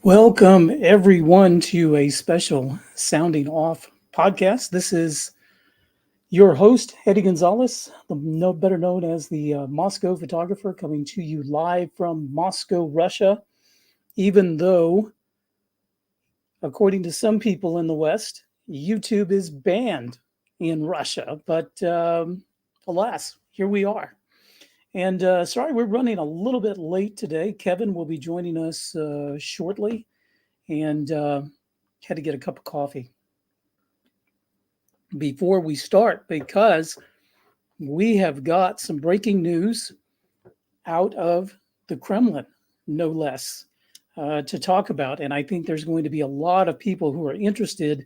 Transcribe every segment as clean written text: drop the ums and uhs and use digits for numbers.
Welcome, everyone, to a special Sounding Off podcast. This is your host, Eddie Gonzalez, no better known as the Moscow photographer, coming to you live from Moscow, Russia. Even though, according to some people in the West, YouTube is banned in Russia. But alas, here we are. And sorry, we're running a little bit late today. Kevin will be joining us shortly. And had to get a cup of coffee before we start because we have got some breaking news out of the Kremlin, no less, to talk about. And I think there's going to be a lot of people who are interested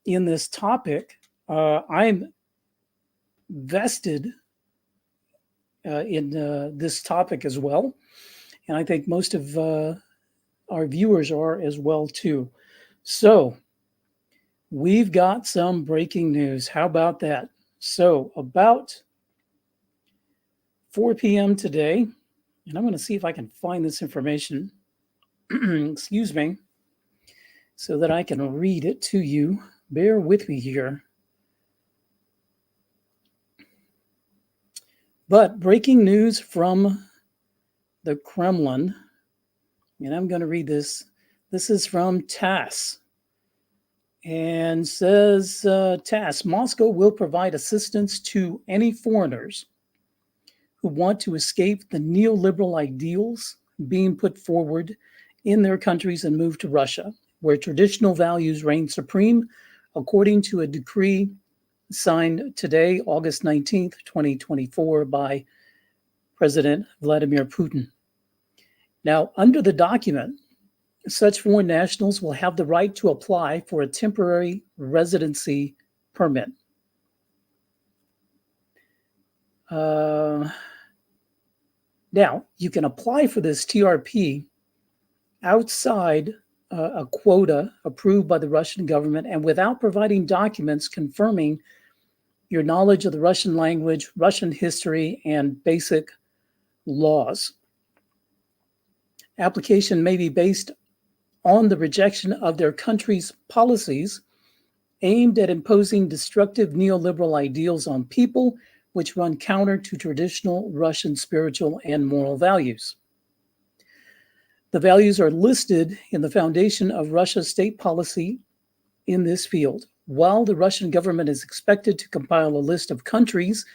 in this topic. I'm vested in this topic as well. And I think most of our viewers are as well too. So we've got some breaking news. How about that? So about 4 p.m. today, and I'm going to see if I can find this information, excuse me, so that I can read it to you. Bear with me here. But breaking news from the Kremlin, and I'm going to read this. This is from TASS. And says, TASS, Moscow will provide assistance to any foreigners who want to escape the neoliberal ideals being put forward in their countries and move to Russia, where traditional values reign supreme, according to a decree signed today, August 19th, 2024, by President Vladimir Putin. Now, under the document, such foreign nationals will have the right to apply for a temporary residency permit. Now, you can apply for this TRP outside a quota approved by the Russian government and without providing documents confirming your knowledge of the Russian language, Russian history, and basic laws. Application may be based on the rejection of their country's policies aimed at imposing destructive neoliberal ideals on people, which run counter to traditional Russian spiritual and moral values. The values are listed in the foundation of Russia's state policy in this field, while the Russian government is expected to compile a list of countries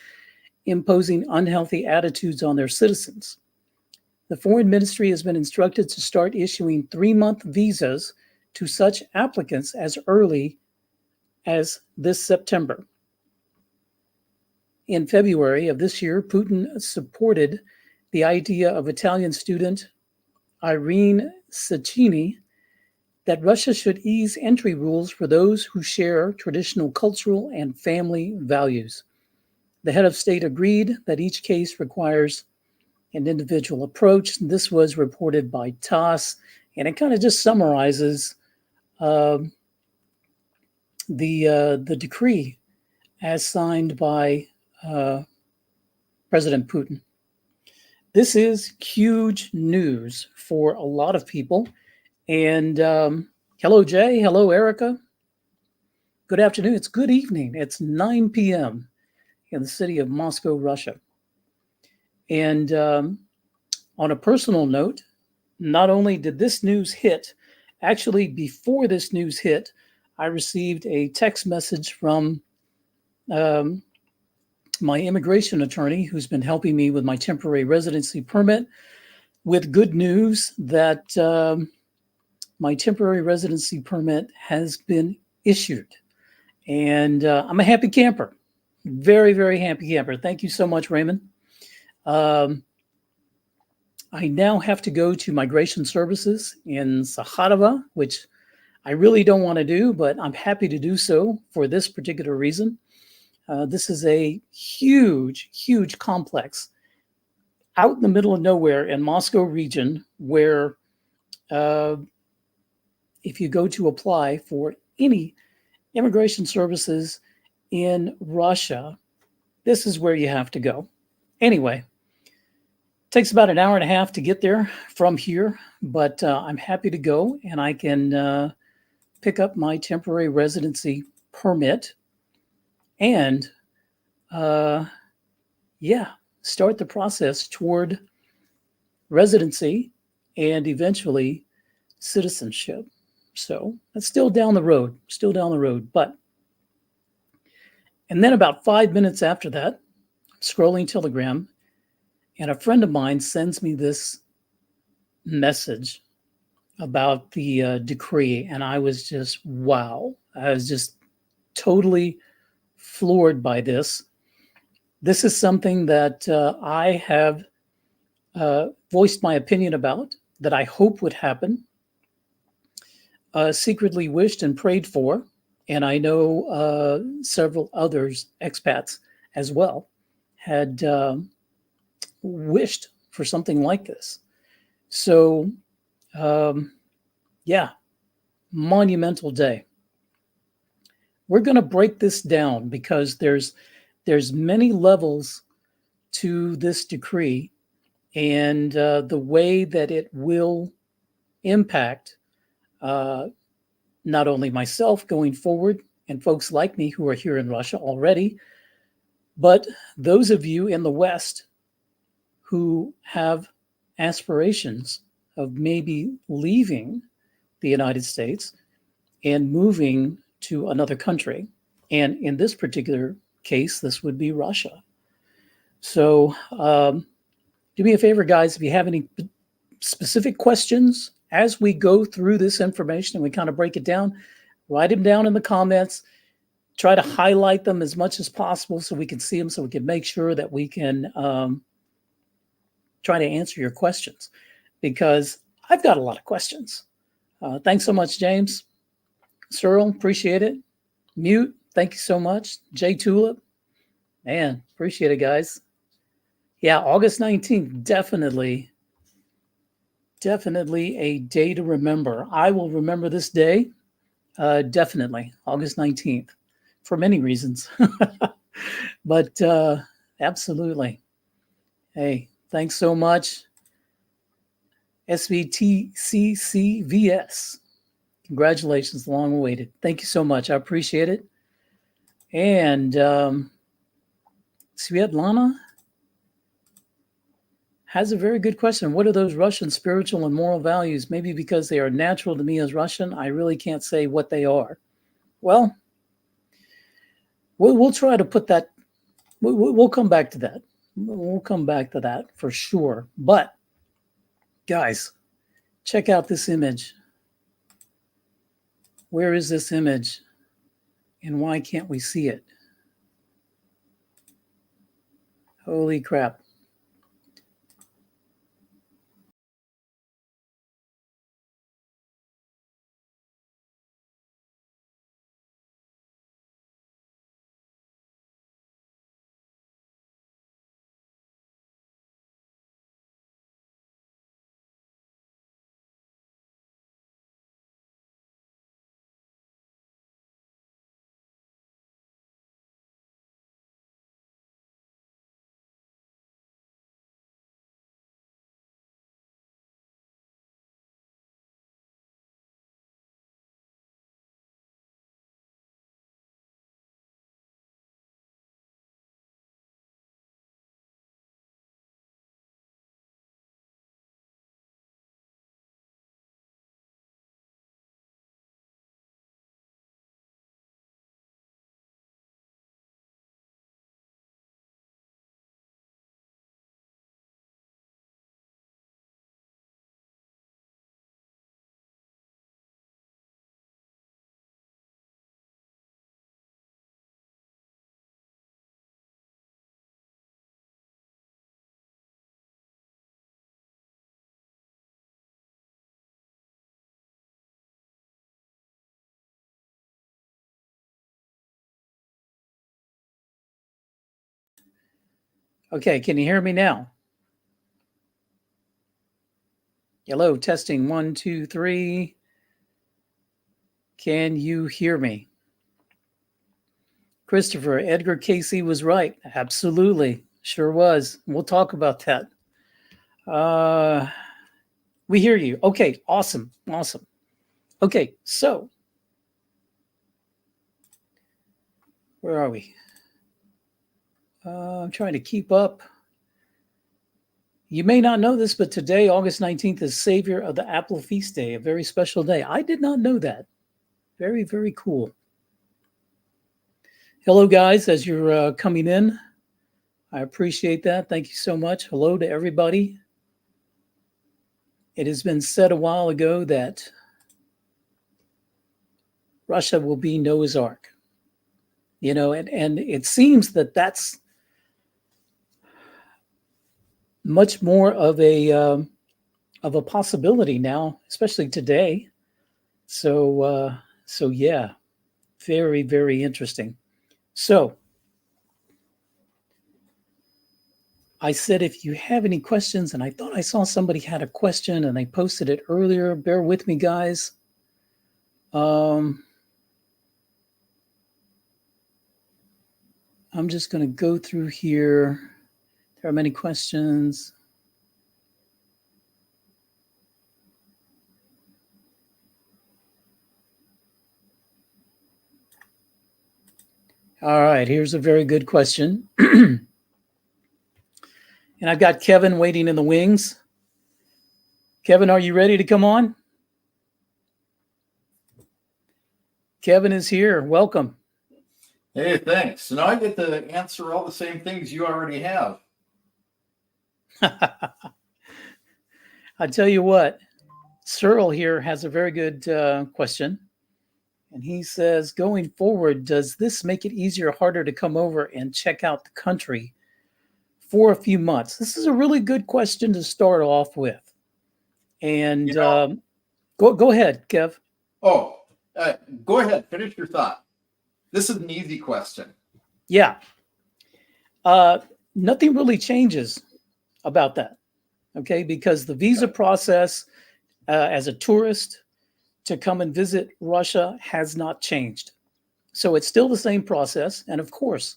imposing unhealthy attitudes on their citizens. The Foreign Ministry has been instructed to start issuing 3-month visas to such applicants as early as this September. In February of this year, Putin supported the idea of Italian student Irene Sacchini that Russia should ease entry rules for those who share traditional cultural and family values. The head of state agreed that each case requires an individual approach. This was reported by TASS, and it kind of just summarizes the decree as signed by President Putin. This is huge news for a lot of people. And hello, Jay. Hello, Erica. Good afternoon. It's good evening. It's 9 p.m. in the city of Moscow, Russia. And on a personal note, not only did this news hit, actually before this news hit, I received a text message from my immigration attorney who's been helping me with my temporary residency permit with good news that my temporary residency permit has been issued. And I'm a happy camper, very, very happy camper. Thank you so much, Raymond. I now have to go to migration services in Sakharova, which I really don't want to do, but I'm happy to do so for this particular reason. This is a huge, huge complex out in the middle of nowhere in Moscow region where if you go to apply for any immigration services in Russia, this is where you have to go. Anyway, takes about an hour and a half to get there from here, but I'm happy to go, and I can pick up my temporary residency permit and, yeah, start the process toward residency and eventually citizenship. So that's still down the road, But, and then about 5 minutes after that, I'm scrolling Telegram, and a friend of mine sends me this message about the decree. And I was just, wow. I was just totally floored by this. This is something that I have voiced my opinion about, that I hope would happen, secretly wished and prayed for. And I know several others, expats as well, had wished for something like this. So, yeah, monumental day. We're going to break this down because there's many levels to this decree, and the way that it will impact not only myself going forward and folks like me who are here in Russia already, but those of you in the West who have aspirations of maybe leaving the United States and moving to another country. And in this particular case, this would be Russia. So do me a favor, guys, if you have any specific questions as we go through this information and we kind of break it down, write them down in the comments. Try to highlight them as much as possible so we can see them, so we can make sure that we can try to answer your questions, because I've got a lot of questions. Thanks so much, James. Cyril, appreciate it. Mute, thank you so much. J Tulip, man, appreciate it, guys. Yeah, August 19th, definitely a day to remember. I will remember this day, definitely, August 19th, for many reasons. But absolutely. Hey, thanks so much. SVTCCVS. Congratulations, long awaited. Thank you so much. I appreciate it. And Svetlana has a very good question. What are those Russian spiritual and moral values? Maybe because they are natural to me as Russian, I really can't say what they are. Well, we'll try to put that. We'll come back to that. We'll come back to that for sure. But guys, check out this image. Where is this image? And why can't we see it? Holy crap. Okay, can you hear me now? Hello, testing 1, 2, 3. Can you hear me? Christopher, Edgar Casey was right. Absolutely. Sure was. We'll talk about that. We hear you. Okay, awesome, awesome. Okay, so where are we? I'm trying to keep up. You may not know this, but today, August 19th, is Savior of the Apple Feast Day, a very special day. I did not know that. Very, very cool. Hello, guys, as you're coming in. I appreciate that. Thank you so much. Hello to everybody. It has been said a while ago that Russia will be Noah's Ark. You know, and it seems that that's much more of a possibility now, especially today. So yeah, very, very interesting. So I said, if you have any questions, and I thought I saw somebody had a question and they posted it earlier. Bear with me, guys. I'm just going to go through here. There are many questions. All right, here's a very good question. And I've got Kevin waiting in the wings. Kevin, are you ready to come on? Kevin is here. Welcome. Hey, thanks. So now I get to answer all the same things you already have. I tell you what, Cyril here has a very good question. And he says, going forward, does this make it easier or harder to come over and check out the country for a few months? This is a really good question to start off with. And go ahead, Kev. Oh, go ahead. Finish your thought. This is an easy question. Yeah. Nothing really changes about that. Okay. Because the visa process as a tourist to come and visit Russia has not changed. So it's still the same process. And of course,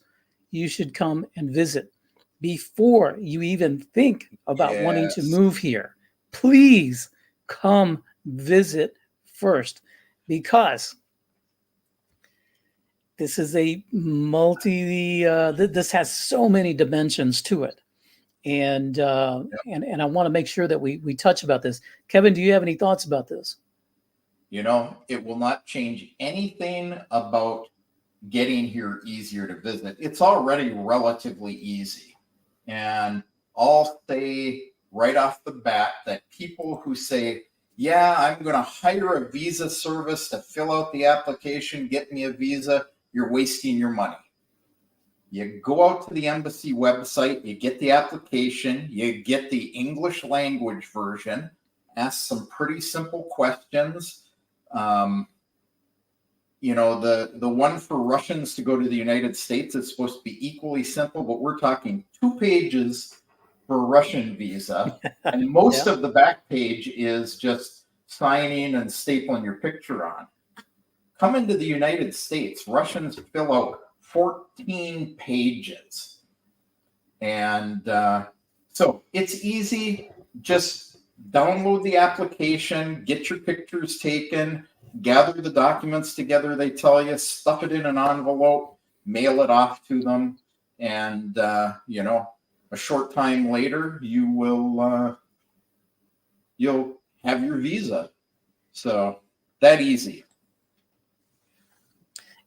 you should come and visit before you even think about wanting to move here. Please come visit first, because this is a this has so many dimensions to it. And I want to make sure that we touch about this. Kevin, do you have any thoughts about this? You know, it will not change anything about getting here easier to visit. It's already relatively easy. And I'll say right off the bat that people who say, yeah, I'm going to hire a visa service to fill out the application, get me a visa, you're wasting your money. You go out to the embassy website, you get the application, you get the English language version, ask some pretty simple questions. You know, the one for Russians to go to the United States is supposed to be equally simple, but we're talking 2 pages for a Russian visa. And most of the back page is just signing and stapling your picture on. Coming to the United States, Russians fill out 14 pages. And so it's easy. Just download the application, get your pictures taken, gather the documents together they tell you, stuff it in an envelope, mail it off to them, and you know, a short time later you will you'll have your visa. So that easy.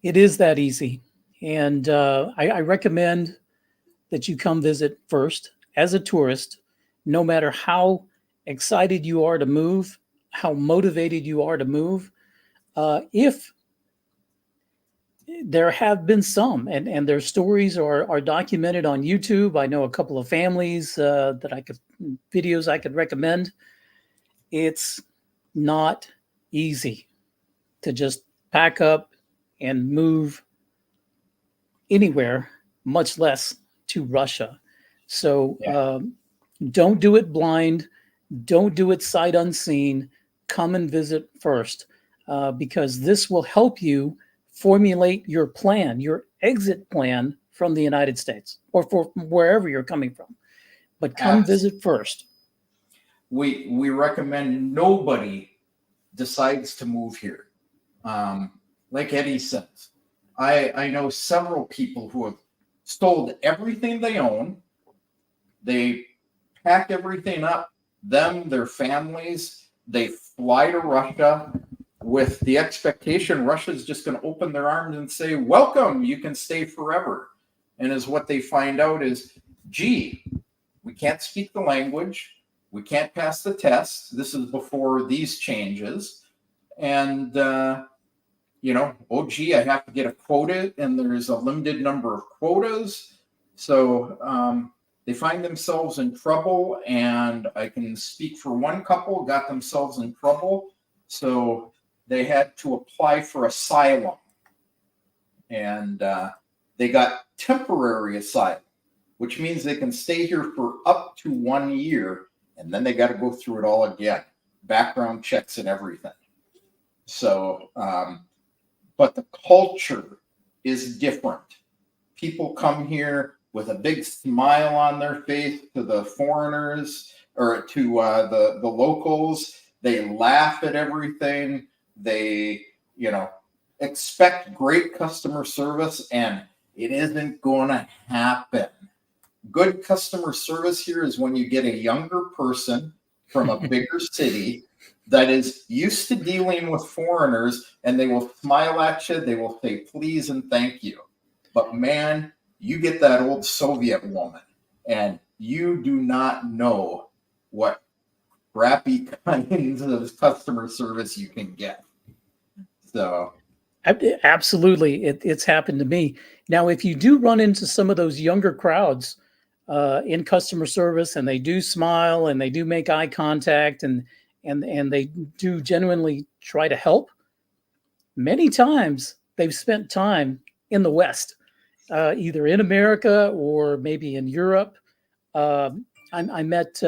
It is that easy. And I recommend that you come visit first as a tourist, no matter how excited you are to move, how motivated you are to move. If there have been some, and their stories are documented on YouTube. I know a couple of families videos I could recommend. It's not easy to just pack up and move anywhere, much less to Russia. So don't do it blind. Don't do it sight unseen. Come and visit first, because this will help you formulate your plan, your exit plan from the United States or for wherever you're coming from. But come visit first. we recommend nobody decides to move here. Like Eddie says, I know several people who have sold everything they own. They pack everything up, them, their families. They fly to Russia with the expectation Russia's just going to open their arms and say, welcome, you can stay forever. And as what they find out is, gee, we can't speak the language. We can't pass the test. This is before these changes. And, oh, gee, I have to get a quota, and there's a limited number of quotas. So they find themselves in trouble, and I can speak for one couple, got themselves in trouble. So they had to apply for asylum. And they got temporary asylum, which means they can stay here for up to 1 year, and then they got to go through it all again, background checks and everything. So, but the culture is different. People come here with a big smile on their face to the foreigners or to the locals. They laugh at everything. They, expect great customer service, and it isn't going to happen. Good customer service here is when you get a younger person from a bigger city that is used to dealing with foreigners, and they will smile at you. They will say please and thank you. But man, you get that old Soviet woman, and you do not know what crappy kinds of customer service you can get. So absolutely, it's happened to me. Now, if you do run into some of those younger crowds in customer service, and they do smile and they do make eye contact, and they do genuinely try to help, many times they've spent time in the West, either in America or maybe in Europe. I met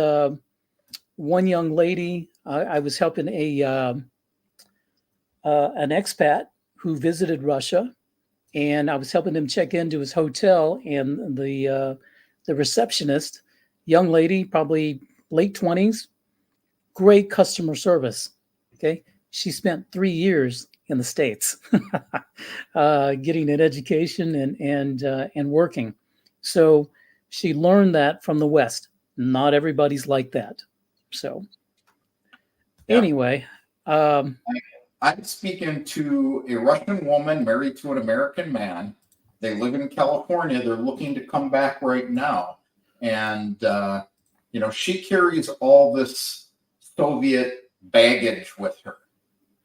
one young lady. I was helping an expat who visited Russia, and I was helping him check into his hotel, and the receptionist, young lady, probably late 20s, great customer service. Okay. She spent 3 years in the States getting an education and working. So she learned that from the West. Not everybody's like that. So anyway, I'm speaking to a Russian woman married to an American man. They live in California. They're looking to come back right now. And, she carries all this Soviet baggage with her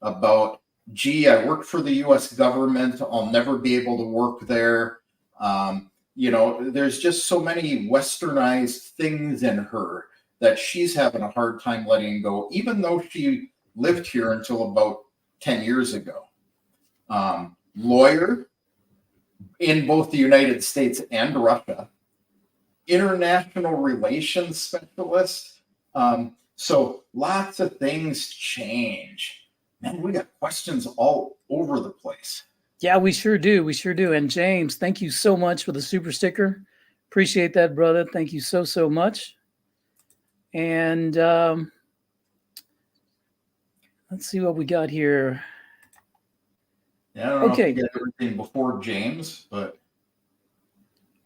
about, gee, I work for the U.S. government. I'll never be able to work there. There's just so many westernized things in her that she's having a hard time letting go, even though she lived here until about 10 years ago. Lawyer in both the United States and Russia, international relations specialist. So lots of things change. Man, we got questions all over the place. Yeah, we sure do. We sure do. And James, thank you so much for the super sticker. Appreciate that, brother. Thank you so, so much. And let's see what we got here. Yeah, I don't know if you get everything before James, but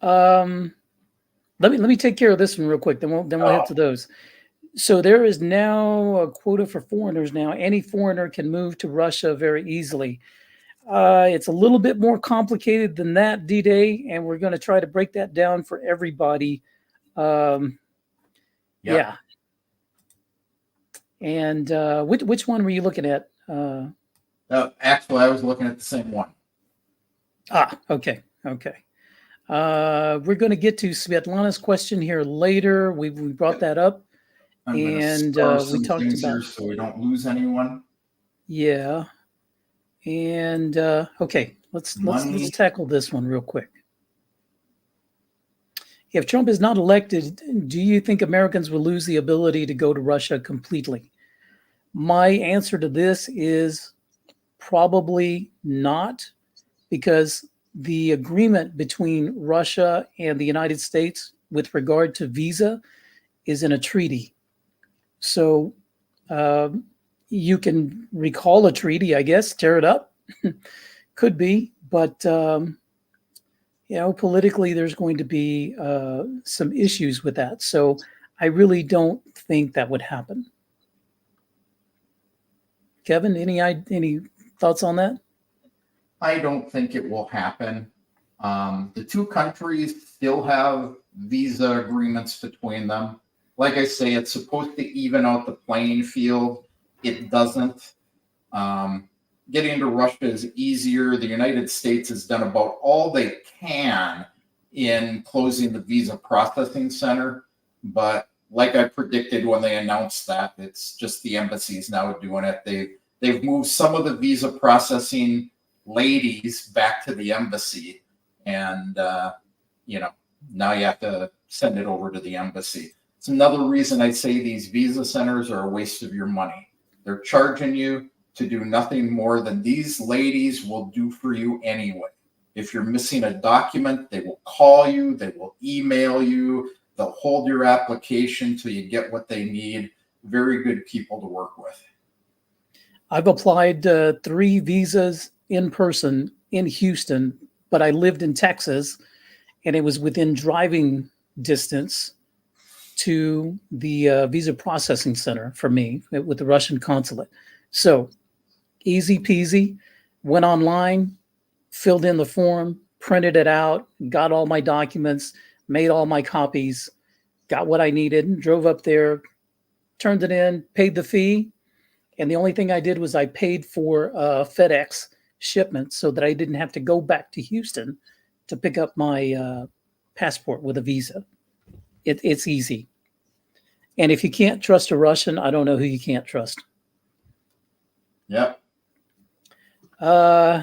let me take care of this one real quick. Then we'll head to those. So there is now a quota for foreigners. Now any foreigner can move to Russia very easily. It's a little bit more complicated than that, D-Day, and we're going to try to break that down for everybody. Yeah. And which one were you looking at? Actually, I was looking at the same one. Okay. We're going to get to Svetlana's question here later. We brought that up, and we talked about here so we don't lose anyone. Yeah, and okay, let's tackle this one real quick. If Trump is not elected, do you think Americans will lose the ability to go to Russia completely? My answer to this is probably not, because the agreement between Russia and the United States with regard to visa is in a treaty. So you can recall a treaty, I guess, tear it up. Could be, but politically, there's going to be some issues with that. So I really don't think that would happen. Kevin, any thoughts on that? I don't think it will happen. The two countries still have visa agreements between them. Like I say, it's supposed to even out the playing field. It doesn't. Getting into Russia is easier. The United States has done about all they can in closing the visa processing center. But like I predicted when they announced that, it's just the embassies now doing it. They've moved some of the visa processing ladies back to the embassy. And, now you have to send it over to the embassy. It's another reason I say these visa centers are a waste of your money. They're charging you to do nothing more than these ladies will do for you anyway. If you're missing a document, they will call you, they will email you, they'll hold your application till you get what they need. Very good people to work with. I've applied 3 visas in person in Houston, but I lived in Texas, and it was within driving distance to the visa processing center for me with the Russian consulate. So easy peasy, went online, filled in the form, printed it out, got all my documents, made all my copies, got what I needed, drove up there, turned it in, paid the fee. And the only thing I did was I paid for FedEx shipment so that I didn't have to go back to Houston to pick up my passport with a visa. It's easy. And if you can't trust a Russian, I don't know who you can't trust. Yep.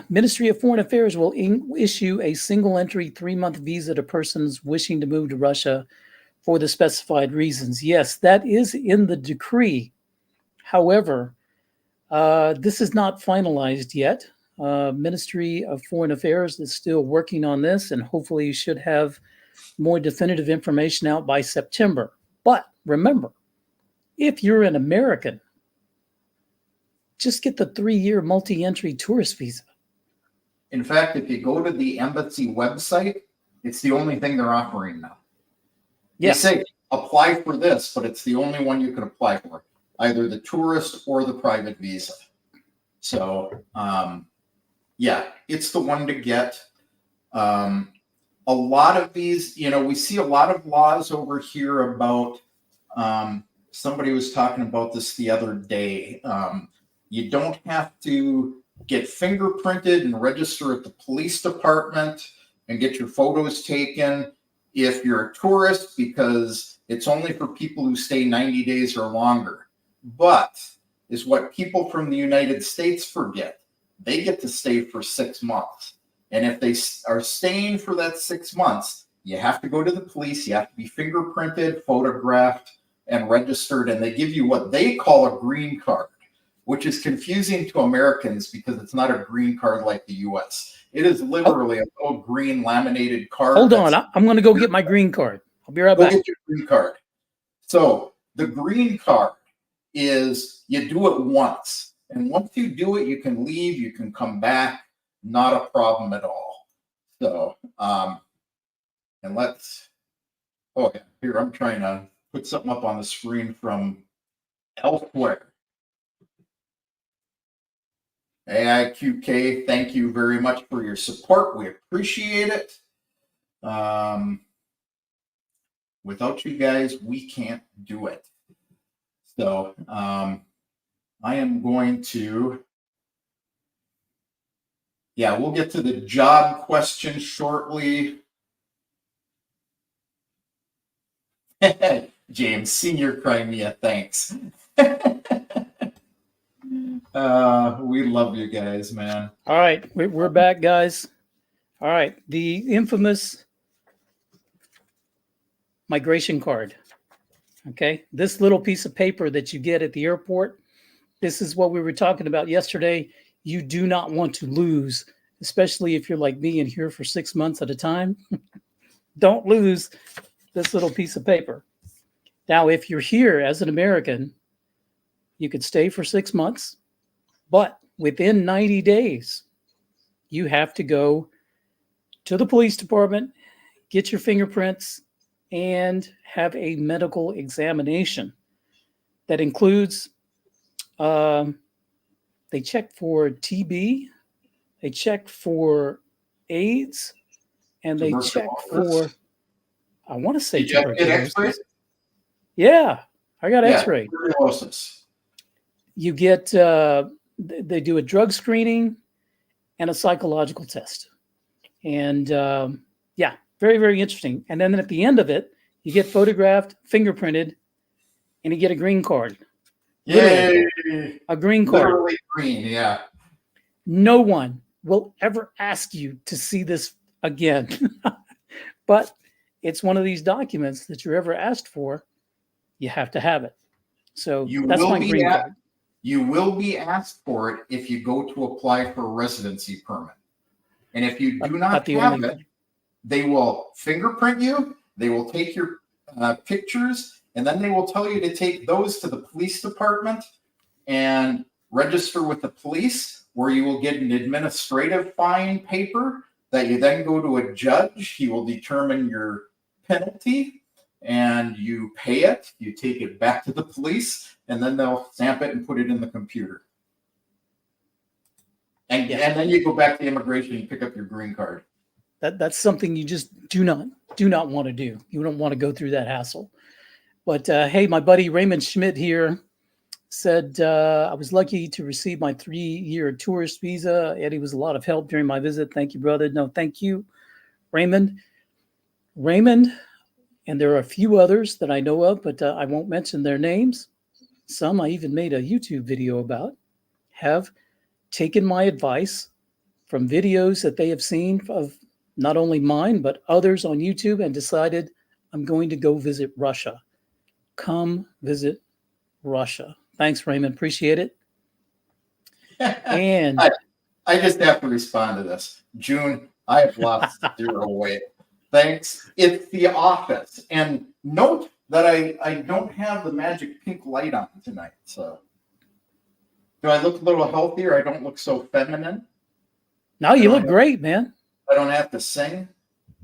Ministry of Foreign Affairs will issue a single entry 3-month visa to persons wishing to move to Russia for the specified reasons. Yes, that is in the decree. However, this is not finalized yet. Ministry of Foreign Affairs is still working on this, and hopefully you should have more definitive information out by September. But remember, if you're an American, just get the 3-year multi-entry tourist visa. In fact, if you go to the embassy website, it's the only thing they're offering now. Yes. They say apply for this, but it's the only one you can apply for, either the tourist or the private visa. So, it's the one to get. A lot of these, we see a lot of laws over here about, somebody was talking about this the other day. You don't have to get fingerprinted and register at the police department and get your photos taken if you're a tourist, because it's only for people who stay 90 days or longer. But is what people from the United States forget. They get to stay for 6 months. And if they are staying for that 6 months, you have to go to the police. You have to be fingerprinted, photographed, and registered. And they give you what they call a green card, which is confusing to Americans because it's not a green card like the U.S. It is literally a little green laminated card. Hold on. I'm going to go get my green card. I'll be right back. Go get your green card. So the green card is you do it once. And once you do it, you can leave, you can come back. Not a problem at all. So, and here, I'm trying to put something up on the screen from elsewhere. AIQK, thank you very much for your support. We appreciate it. Without you guys, we can't do it. So, I am going to, we'll get to the job question shortly. James, Senior Crimea, thanks. We love you guys, man. All right, we're back, guys. All right, the infamous migration card. Okay, this little piece of paper that you get at the airport, this is what we were talking about yesterday. You do not want to lose, especially if you're like me and here for 6 months at a time. Don't lose this little piece of paper. Now, if you're here as an American You could stay for 6 months, but within 90 days, you have to go to the police department, get your fingerprints, and have a medical examination that includes they check for TB, they check for AIDS, and they check for, I want to say Did you get tuberculosis. X-rays? Yeah, I got Yeah, X-ray. tuberculosis. You get, they do a drug screening and a psychological test. And yeah, very, very interesting. And then at the end of it, you get photographed, fingerprinted, and you get a green card. Yay! A green card. Literally green, yeah. No one will ever ask you to see this again. But it's one of these documents that you're ever asked for. You have to have it. So that's my green card. You will be asked for it if you go to apply for a residency permit. And if you do not have it, they will fingerprint you, they will take your pictures, and then they will tell you to take those to the police department and register with the police, where you will get an administrative fine paper that you then go to a judge. He will determine your penalty, and you pay it. You take it back to the police, and then they'll stamp it and put it in the computer. And then you go back to immigration and pick up your green card. That's something you just do not want to do. You don't want to go through that hassle. But hey, my buddy Raymond Schmidt here said, I was lucky to receive my 3-year tourist visa. Eddie was a lot of help during my visit. Thank you, brother. No, thank you, Raymond. Raymond, and there are a few others that I know of, but I won't mention their names. Some I even made a YouTube video about, have taken my advice from videos that they have seen of not only mine, but others on YouTube, and decided I'm going to go visit Russia. Come visit Russia. Thanks, Raymond. Appreciate it. And I just have to respond to this. June, I have lost 0 weight. Thanks. It's the office. And note that I don't have the magic pink light on tonight. So do I look a little healthier? I don't look so feminine. No, you look great, man. I don't have to sing.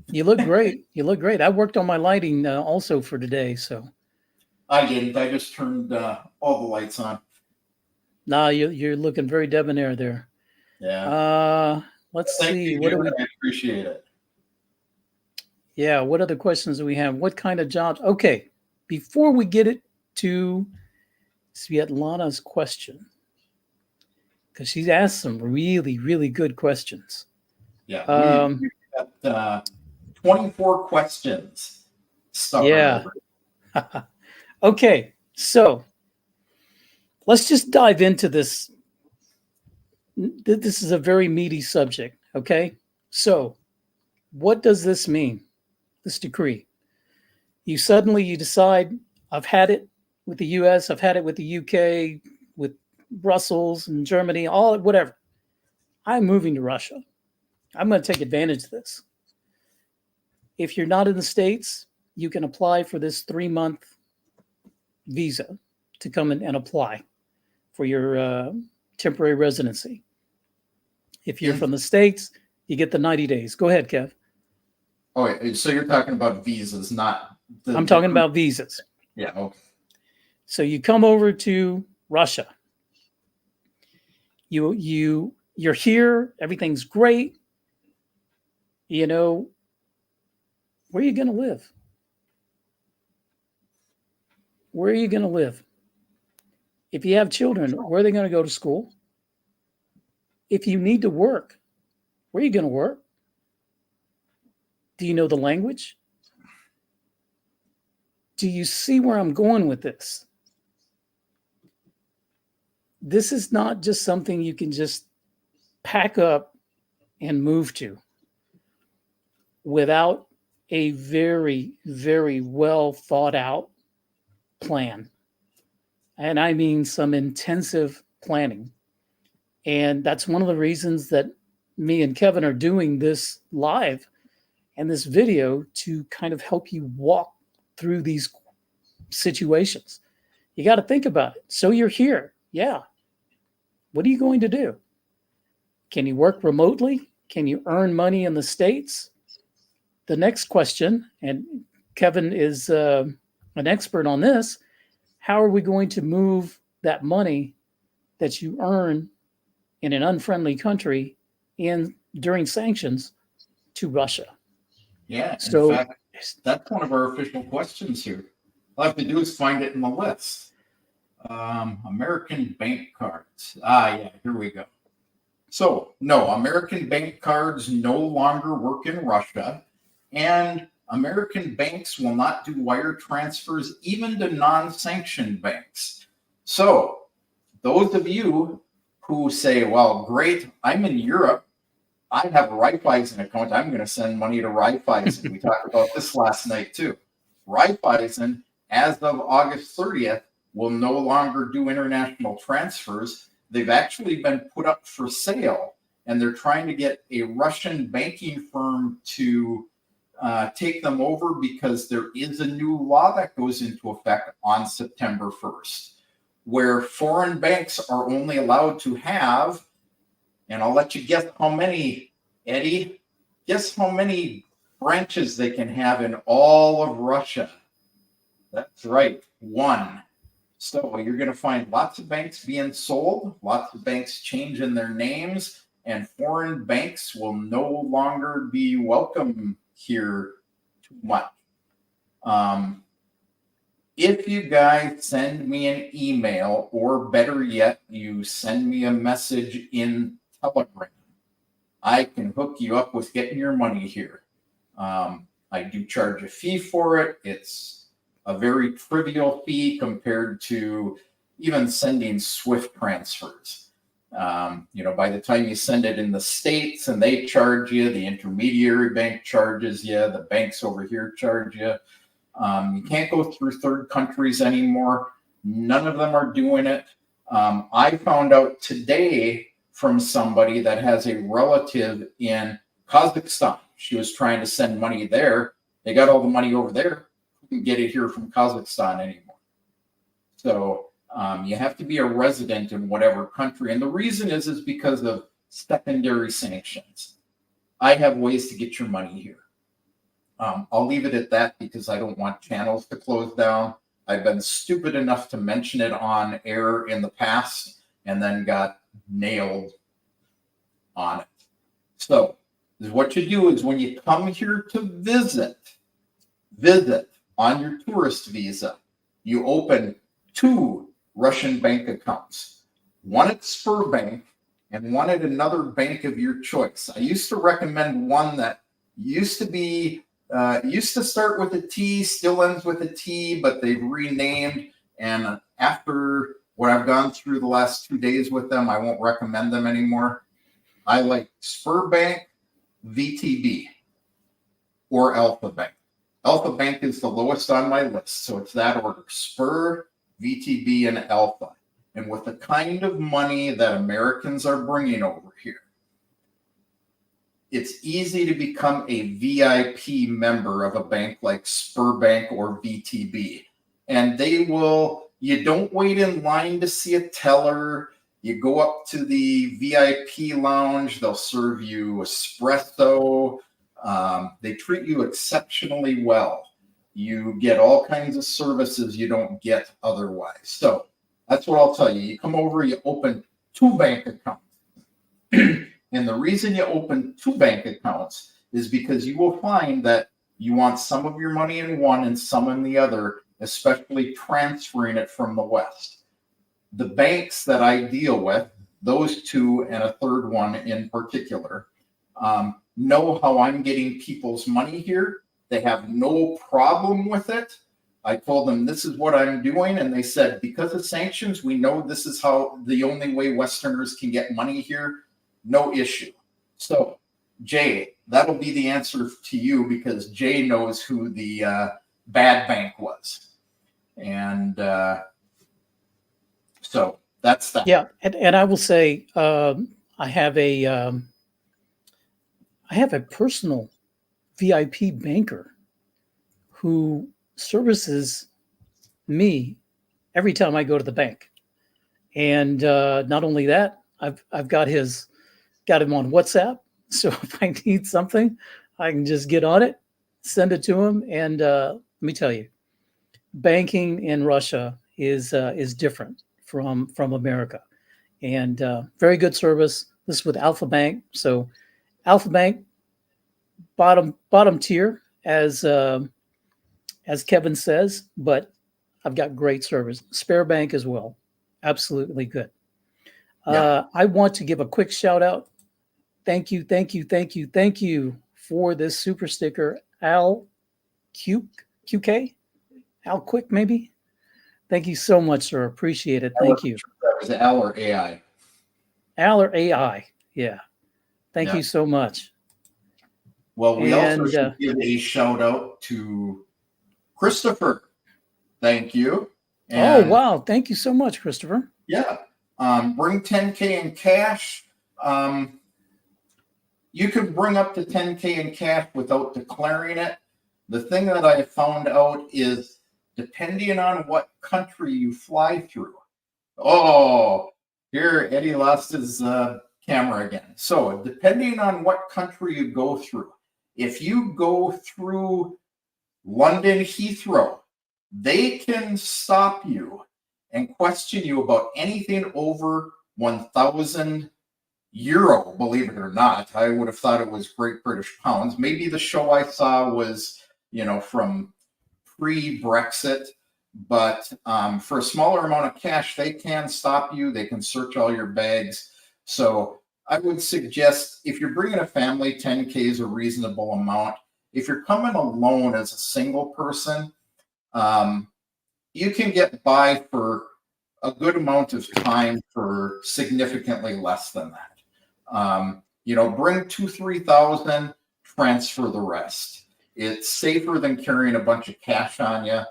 You look great. You look great. I worked on my lighting also for today. So I didn't. I just turned all the lights on. No, you're looking very debonair there. Yeah. Let's Thank see. you, What do we? I appreciate it. Yeah. What other questions do we have? What kind of jobs? Okay. Before we get it to Svetlana's question, because she's asked some really, really good questions. Yeah. We've got 24 questions. Yeah. Okay. So let's just dive into this. This is a very meaty subject. Okay. So what does this mean? This decree. You decide, I've had it with the US, I've had it with the UK, with Brussels and Germany, all whatever. I'm moving to Russia. I'm going to take advantage of this. If you're not in the States, you can apply for this 3-month visa to come in and apply for your temporary residency. If you're from the States, you get the 90 days. Go ahead, Kev. Oh, so you're talking about visas, not I'm talking about visas. Yeah. Okay. So you come over to Russia. You're here. Everything's great. You know, where are you going to live? Where are you going to live? If you have children, where are they going to go to school? If you need to work, where are you going to work? Do you know the language? Do you see where I'm going with this? This is not just something you can just pack up and move to without a very, very well thought out plan. And I mean some intensive planning. And that's one of the reasons that me and Kevin are doing this live and this video, to kind of help you walk through these situations. You got to think about it. So you're here. Yeah. What are you going to do? Can you work remotely? Can you earn money in the States? The next question, and Kevin is an expert on this, how are we going to move that money that you earn in an unfriendly country during sanctions to Russia? Yeah, in So fact, that's one of our official questions here. All I have to do is find it in the list. American bank cards. Yeah, here we go. So, no, American bank cards no longer work in Russia, and American banks will not do wire transfers even to non-sanctioned banks. So, those of you who say, well, great, I'm in Europe, I have a Raiffeisen account, I'm going to send money to Raiffeisen. We talked about this last night too. Raiffeisen, as of August 30th, will no longer do international transfers. They've actually been put up for sale, and they're trying to get a Russian banking firm to take them over because there is a new law that goes into effect on September 1st, where foreign banks are only allowed to have, and I'll let you guess how many, Eddie, guess how many branches they can have in all of Russia. That's right, one. So you're going to find lots of banks being sold, lots of banks changing their names, and foreign banks will no longer be welcome here too much. If you guys send me an email, or better yet, you send me a message in Telegram, I can hook you up with getting your money here. I do charge a fee for it. It's a very trivial fee compared to even sending SWIFT transfers. By the time you send it in the States and they charge you, the intermediary bank charges you, the banks over here charge you. You can't go through third countries anymore. None of them are doing it. I found out today from somebody that has a relative in Kazakhstan. She was trying to send money there. They got all the money over there. You can get it here from Kazakhstan anymore. So you have to be a resident in whatever country. And the reason is because of secondary sanctions. I have ways to get your money here. I'll leave it at that because I don't want channels to close down. I've been stupid enough to mention it on air in the past and then got nailed on it. So what you do is when you come here to visit on your tourist visa, you open 2 Russian bank accounts, one at Sberbank and one at another bank of your choice. I used to recommend one that used to start with a T, still ends with a T, but they've renamed. And after what I've gone through the last 2 days with them, I won't recommend them anymore. I like Sberbank, VTB, or Alpha Bank. Alpha Bank is the lowest on my list, so it's that order: Spur, VTB, and Alpha. And with the kind of money that Americans are bringing over here, it's easy to become a VIP member of a bank like Sberbank or VTB. And you don't wait in line to see a teller. You go up to the VIP lounge, they'll serve you espresso. They treat you exceptionally well. You get all kinds of services you don't get otherwise. So that's what I'll tell you. You come over, you open 2 bank accounts. And the reason you open 2 bank accounts is because you will find that you want some of your money in one and some in the other, especially transferring it from the West. The banks that I deal with, those 2 and a third one in particular, know how I'm getting people's money here. They have no problem with it. I told them this is what I'm doing, and they said, because of sanctions, we know this is how the only way Westerners can get money here. No issue. So, Jay, that'll be the answer to you because Jay knows who the bad bank was. And so that's that. Yeah, and I will say I have a personal VIP banker who services me every time I go to the bank. And not only that, I've got him on WhatsApp. So if I need something, I can just get on it, send it to him. And let me tell you, banking in Russia is different from America, and very good service. This is with Alpha Bank. So Alpha Bank, bottom tier, as Kevin says, but I've got great service. Spare Bank as well, absolutely good. I want to give a quick shout out. Thank you for this super sticker, Al QK, Al Quick maybe. Thank you so much, sir. Appreciate it. Thank you. That was Al or AI. Al or AI. Yeah. Thank you so much. Well, we also should give a shout out to Christopher. Thank you. And, wow. Thank you so much, Christopher. Yeah. Bring 10K in cash. You could bring up to 10K in cash without declaring it. The thing that I found out is depending on what country you fly through. Oh, here Eddie lost his camera again. So depending on what country you go through, if you go through London Heathrow, they can stop you and question you about anything over 1,000 euro, believe it or not. I would have thought it was Great British pounds. Maybe the show I saw was, from pre-Brexit, but for a smaller amount of cash, they can stop you. They can search all your bags. So I would suggest if you're bringing a family, 10K is a reasonable amount. If you're coming alone as a single person, you can get by for a good amount of time for significantly less than that. Bring 2,000-3,000, transfer the rest. It's safer than carrying a bunch of cash on you,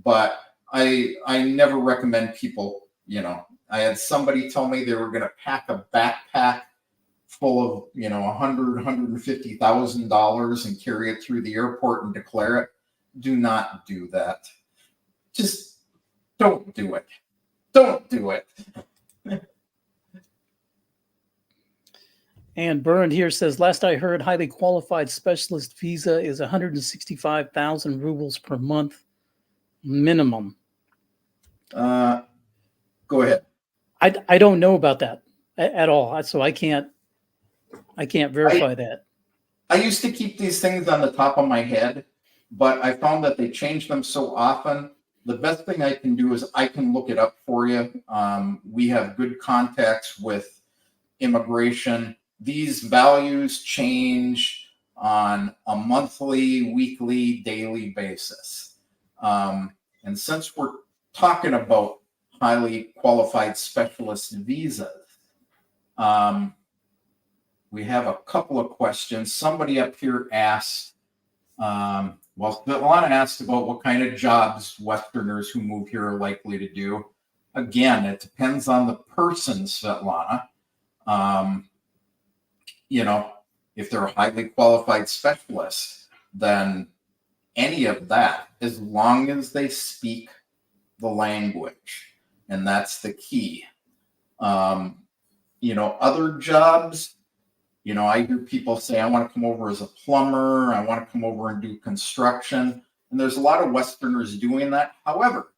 but I never recommend people, I had somebody tell me they were going to pack a backpack full of, $150,000 and carry it through the airport and declare it. Do not do that. Just don't do it. Don't do it. And Bernd here says, last I heard, highly qualified specialist visa is 165,000 rubles per month minimum. Go ahead. I don't know about that at all, so I can't verify that. I used to keep these things on the top of my head, but I found that they change them so often. The best thing I can do is I can look it up for you. We have good contacts with immigration. These values change on a monthly, weekly, daily basis. And since we're talking about highly qualified specialist visas, we have a couple of questions. Somebody up here asked, Svetlana asked about what kind of jobs Westerners who move here are likely to do. Again, it depends on the person, Svetlana. If they're a highly qualified specialist, then any of that, as long as they speak the language, and that's the key. Other jobs, I hear people say, I want to come over as a plumber, I want to come over and do construction, and there's a lot of Westerners doing that. However,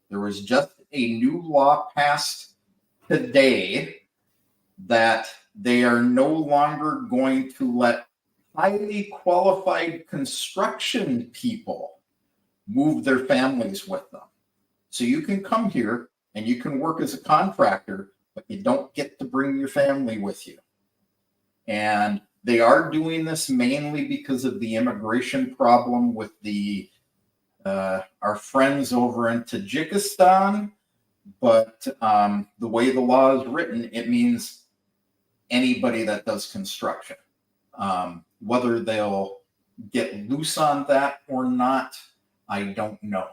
there was just a new law passed today that they are no longer going to let highly qualified construction people move their families with them. So you can come here and you can work as a contractor, but you don't get to bring your family with you. And they are doing this mainly because of the immigration problem with our friends over in Tajikistan. But the way the law is written, it means anybody that does construction. Whether they'll get loose on that or not, I don't know.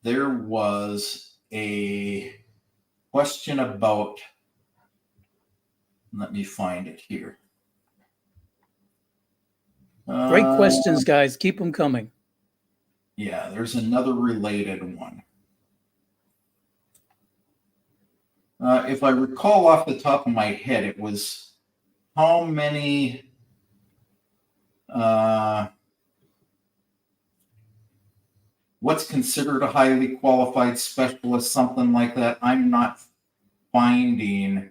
There was a question about, let me find it here. Great questions, guys. Keep them coming. Yeah, there's another related one. If I recall off the top of my head, it was how many what's considered a highly qualified specialist, something like that. I'm not finding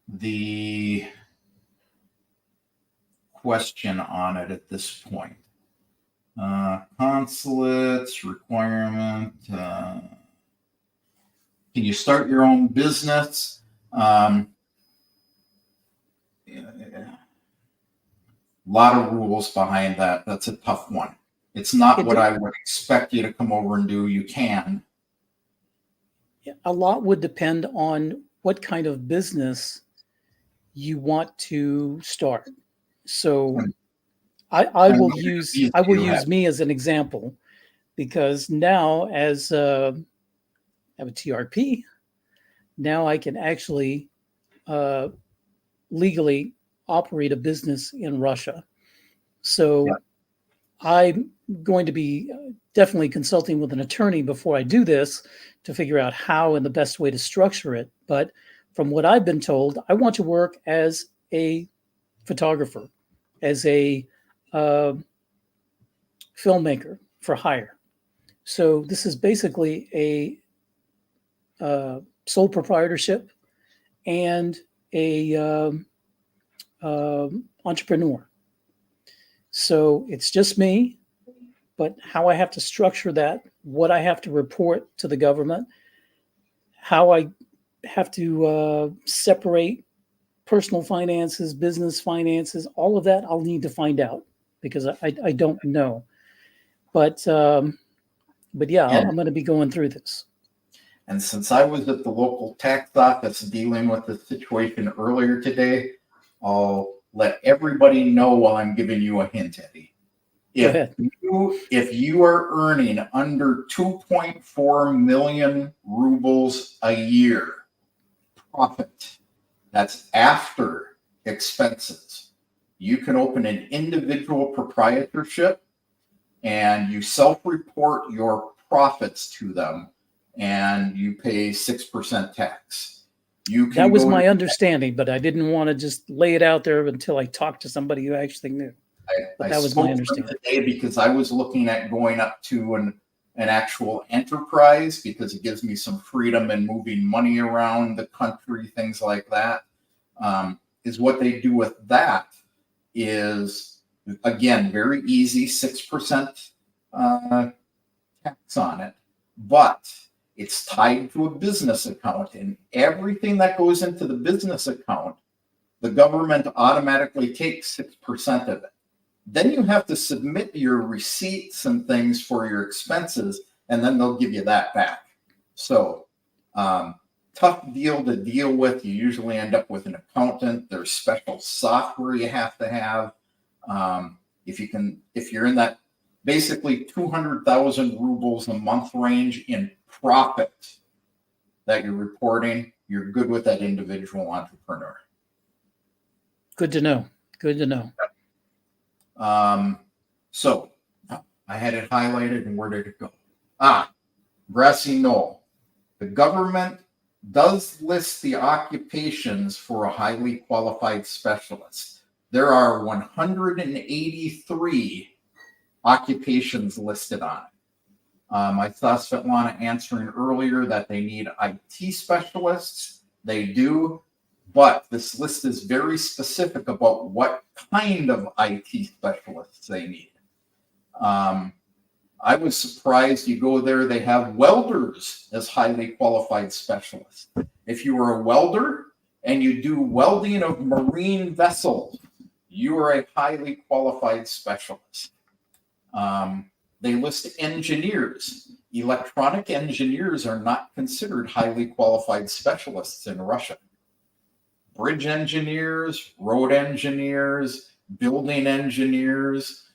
the question on it at this point. Consulates, requirement. Can you start your own business? A lot of rules behind that. That's a tough one. It's not what I would expect you to come over and do. You can. A lot would depend on what kind of business you want to start. So I will use me as an example, because now as I have a TRP, now I can actually legally operate a business in Russia. So I'm going to be definitely consulting with an attorney before I do this to figure out how and the best way to structure it. But from what I've been told, I want to work as a photographer, as a filmmaker for hire. So this is basically a sole proprietorship and a entrepreneur. So it's just me, but how I have to structure that, what I have to report to the government, how I have to separate personal finances, business finances, all of that I'll need to find out, because I don't know. But yeah, I'm going to be going through this. And since I was at the local tax office dealing with the situation earlier today, I'll let everybody know while I'm giving you a hint, Eddie. If you are earning under 2.4 million rubles a year profit, that's after expenses, you can open an individual proprietorship and you self-report your profits to them, and you pay 6% tax. That was my understanding, but I didn't want to just lay it out there until I talked to somebody who actually knew. But that was my understanding. Today because I was looking at going up to an actual enterprise, because it gives me some freedom in moving money around the country, things like that. Is what they do with that is, again, very easy, 6% tax on it, but it's tied to a business account, and everything that goes into the business account, the government automatically takes 6% of it. Then you have to submit your receipts and things for your expenses, and then they'll give you that back. So tough deal to deal with. You usually end up with an accountant. There's special software you have to have. If you're in that basically 200,000 rubles a month range in profit that you're reporting, you're good with that individual entrepreneur. Good to know. Good to know. So I had it highlighted, and where did it go? Grassy Knoll. The government does list the occupations for a highly qualified specialist. There are 183 occupations listed on it. I saw Svetlana answering earlier that they need IT specialists. They do, but this list is very specific about what kind of IT specialists they need. I was surprised. You go there, they have welders as highly qualified specialists. If you are a welder and you do welding of marine vessels, you are a highly qualified specialist. They list engineers. Electronic engineers are not considered highly qualified specialists in Russia. Bridge engineers, road engineers, building engineers.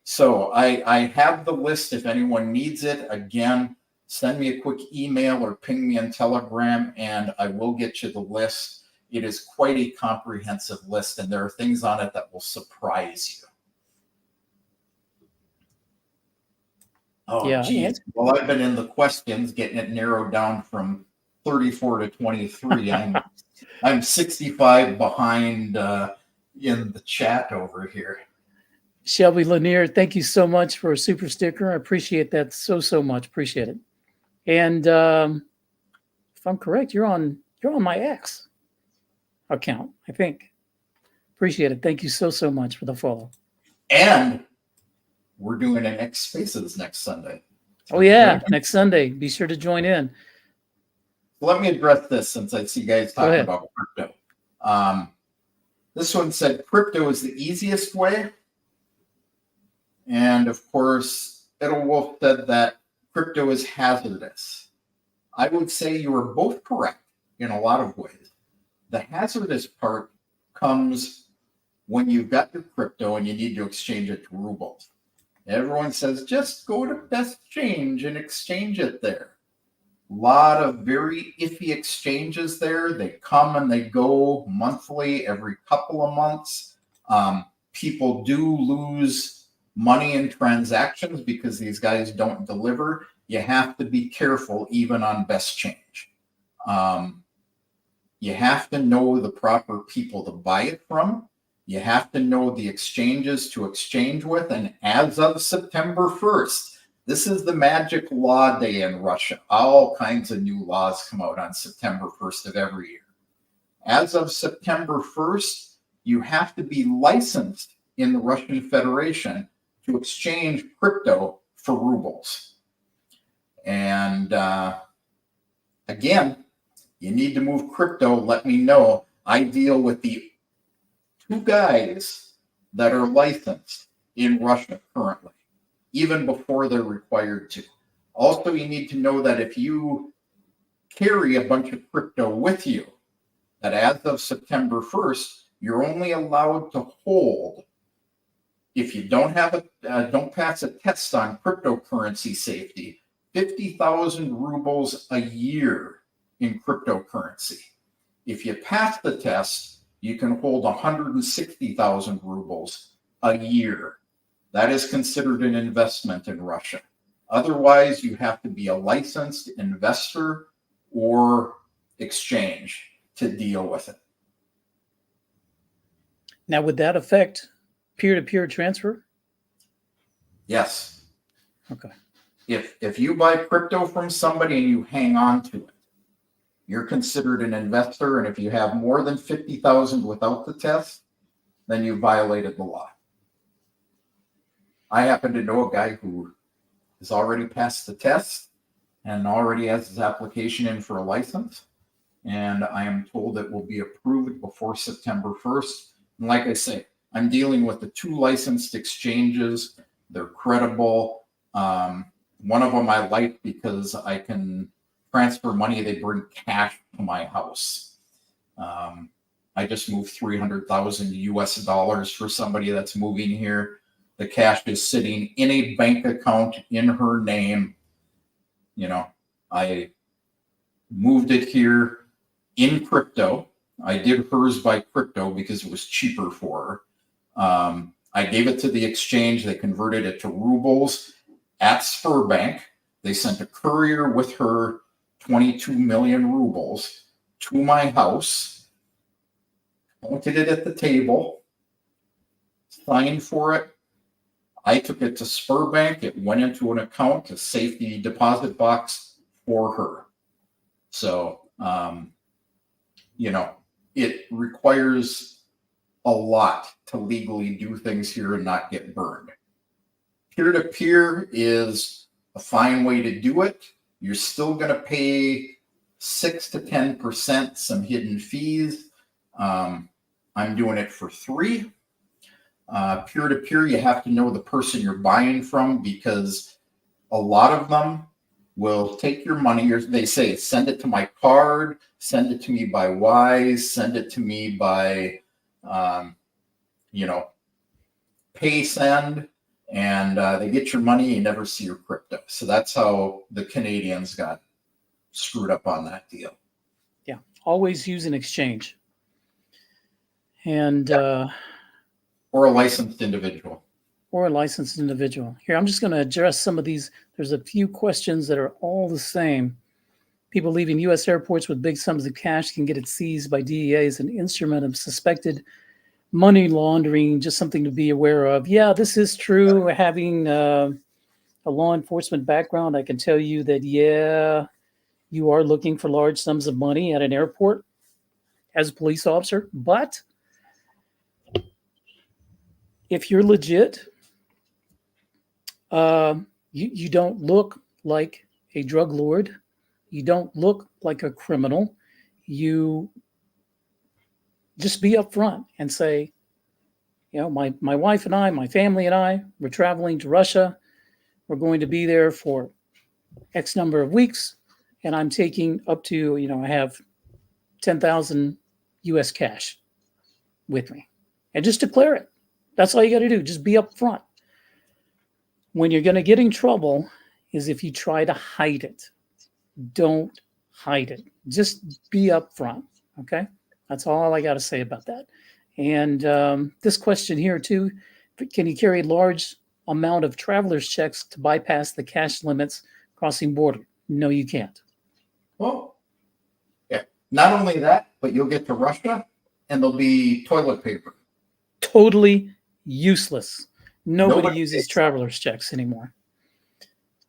So I have the list if anyone needs it. Again, send me a quick email or ping me on Telegram, and I will get you the list. It is quite a comprehensive list, and there are things on it that will surprise you. Oh, yeah, geez. Well, I've been in the questions, getting it narrowed down from 34 to 23. I'm 65 behind in the chat over here. Shelby Lanier, thank you so much for a super sticker. I appreciate that so much. Appreciate it. And if I'm correct, you're on my X account, I think. Appreciate it. Thank you so much for the follow. And we're doing an X Spaces next Sunday. Oh yeah, next Sunday. Be sure to join in. Let me address this since I see guys talking about crypto. This one said crypto is the easiest way. And of course, Edelwolf said that crypto is hazardous. I would say you are both correct in a lot of ways. The hazardous part comes when you've got your crypto and you need to exchange it to rubles. Everyone says, just go to Best Change and exchange it there. A lot of very iffy exchanges there. They come and they go monthly, every couple of months. People do lose money in transactions because these guys don't deliver. You have to be careful even on Best Change. You have to know the proper people to buy it from. You have to know the exchanges to exchange with. And as of September 1st, this is the magic law day in Russia. All kinds of new laws come out on September 1st of every year. As of September 1st, you have to be licensed in the Russian Federation to exchange crypto for rubles. And again, you need to move crypto, let me know. I deal with the 2 guys that are licensed in Russia currently, even before they're required to. Also, you need to know that if you carry a bunch of crypto with you, that as of September 1st, you're only allowed to hold, if you don't pass a test on cryptocurrency safety, 50,000 rubles a year in cryptocurrency. If you pass the test, you can hold 160,000 rubles a year. That is considered an investment in Russia. Otherwise, you have to be a licensed investor or exchange to deal with it. Now, would that affect peer-to-peer transfer? Yes. Okay. If you buy crypto from somebody and you hang on to it, you're considered an investor. And if you have more than 50,000 without the test, then you violated the law. I happen to know a guy who has already passed the test and already has his application in for a license. And I am told it will be approved before September 1st. And like I say, I'm dealing with the 2 licensed exchanges. They're credible. One of them I like because I can transfer money. They bring cash to my house. I just moved 300,000 US dollars for somebody that's moving here. The cash is sitting in a bank account in her name. You know, I moved it here in crypto. I did hers by crypto because it was cheaper for her. I gave it to the exchange. They converted it to rubles at Sberbank. They sent a courier with her 22 million rubles to my house, pointed it at the table, signed for it. I took it to Sberbank. It went into an account, a safety deposit box for her. So, it requires a lot to legally do things here and not get burned. Peer-to-peer is a fine way to do it. You're still going to pay 6 to 10%, some hidden fees. I'm doing it for 3. Peer-to-peer, you have to know the person you're buying from because a lot of them will take your money. They say, send it to my card, send it to me by Wise, send it to me by, pay send, and they get your money. You never see your crypto. So that's how the Canadians got screwed up on that deal. Yeah, always use an exchange. And or a licensed individual. Or a licensed individual. Here, I'm just going to address some of these. There's a few questions that are all the same. People leaving U.S. airports with big sums of cash can get it seized by DEA as an instrument of suspected money laundering, just something to be aware of. Yeah, this is true. Having a law enforcement background, I can tell you that, yeah, you are looking for large sums of money at an airport as a police officer. But if you're legit, you don't look like a drug lord. You don't look like a criminal. You just be upfront and say, my wife and I, my family and I, we're traveling to Russia. We're going to be there for X number of weeks, and I'm taking up to, I have 10,000 US cash with me. And just declare it. That's all you got to do. Just be upfront. When you're going to get in trouble is if you try to hide it. Don't hide it. Just be upfront. Okay? That's all I got to say about that. And this question here too, can you carry a large amount of traveler's checks to bypass the cash limits crossing border? No, you can't. Well, yeah. Not only that, but you'll get to Russia and there'll be toilet paper. Totally useless. Nobody uses traveler's checks anymore.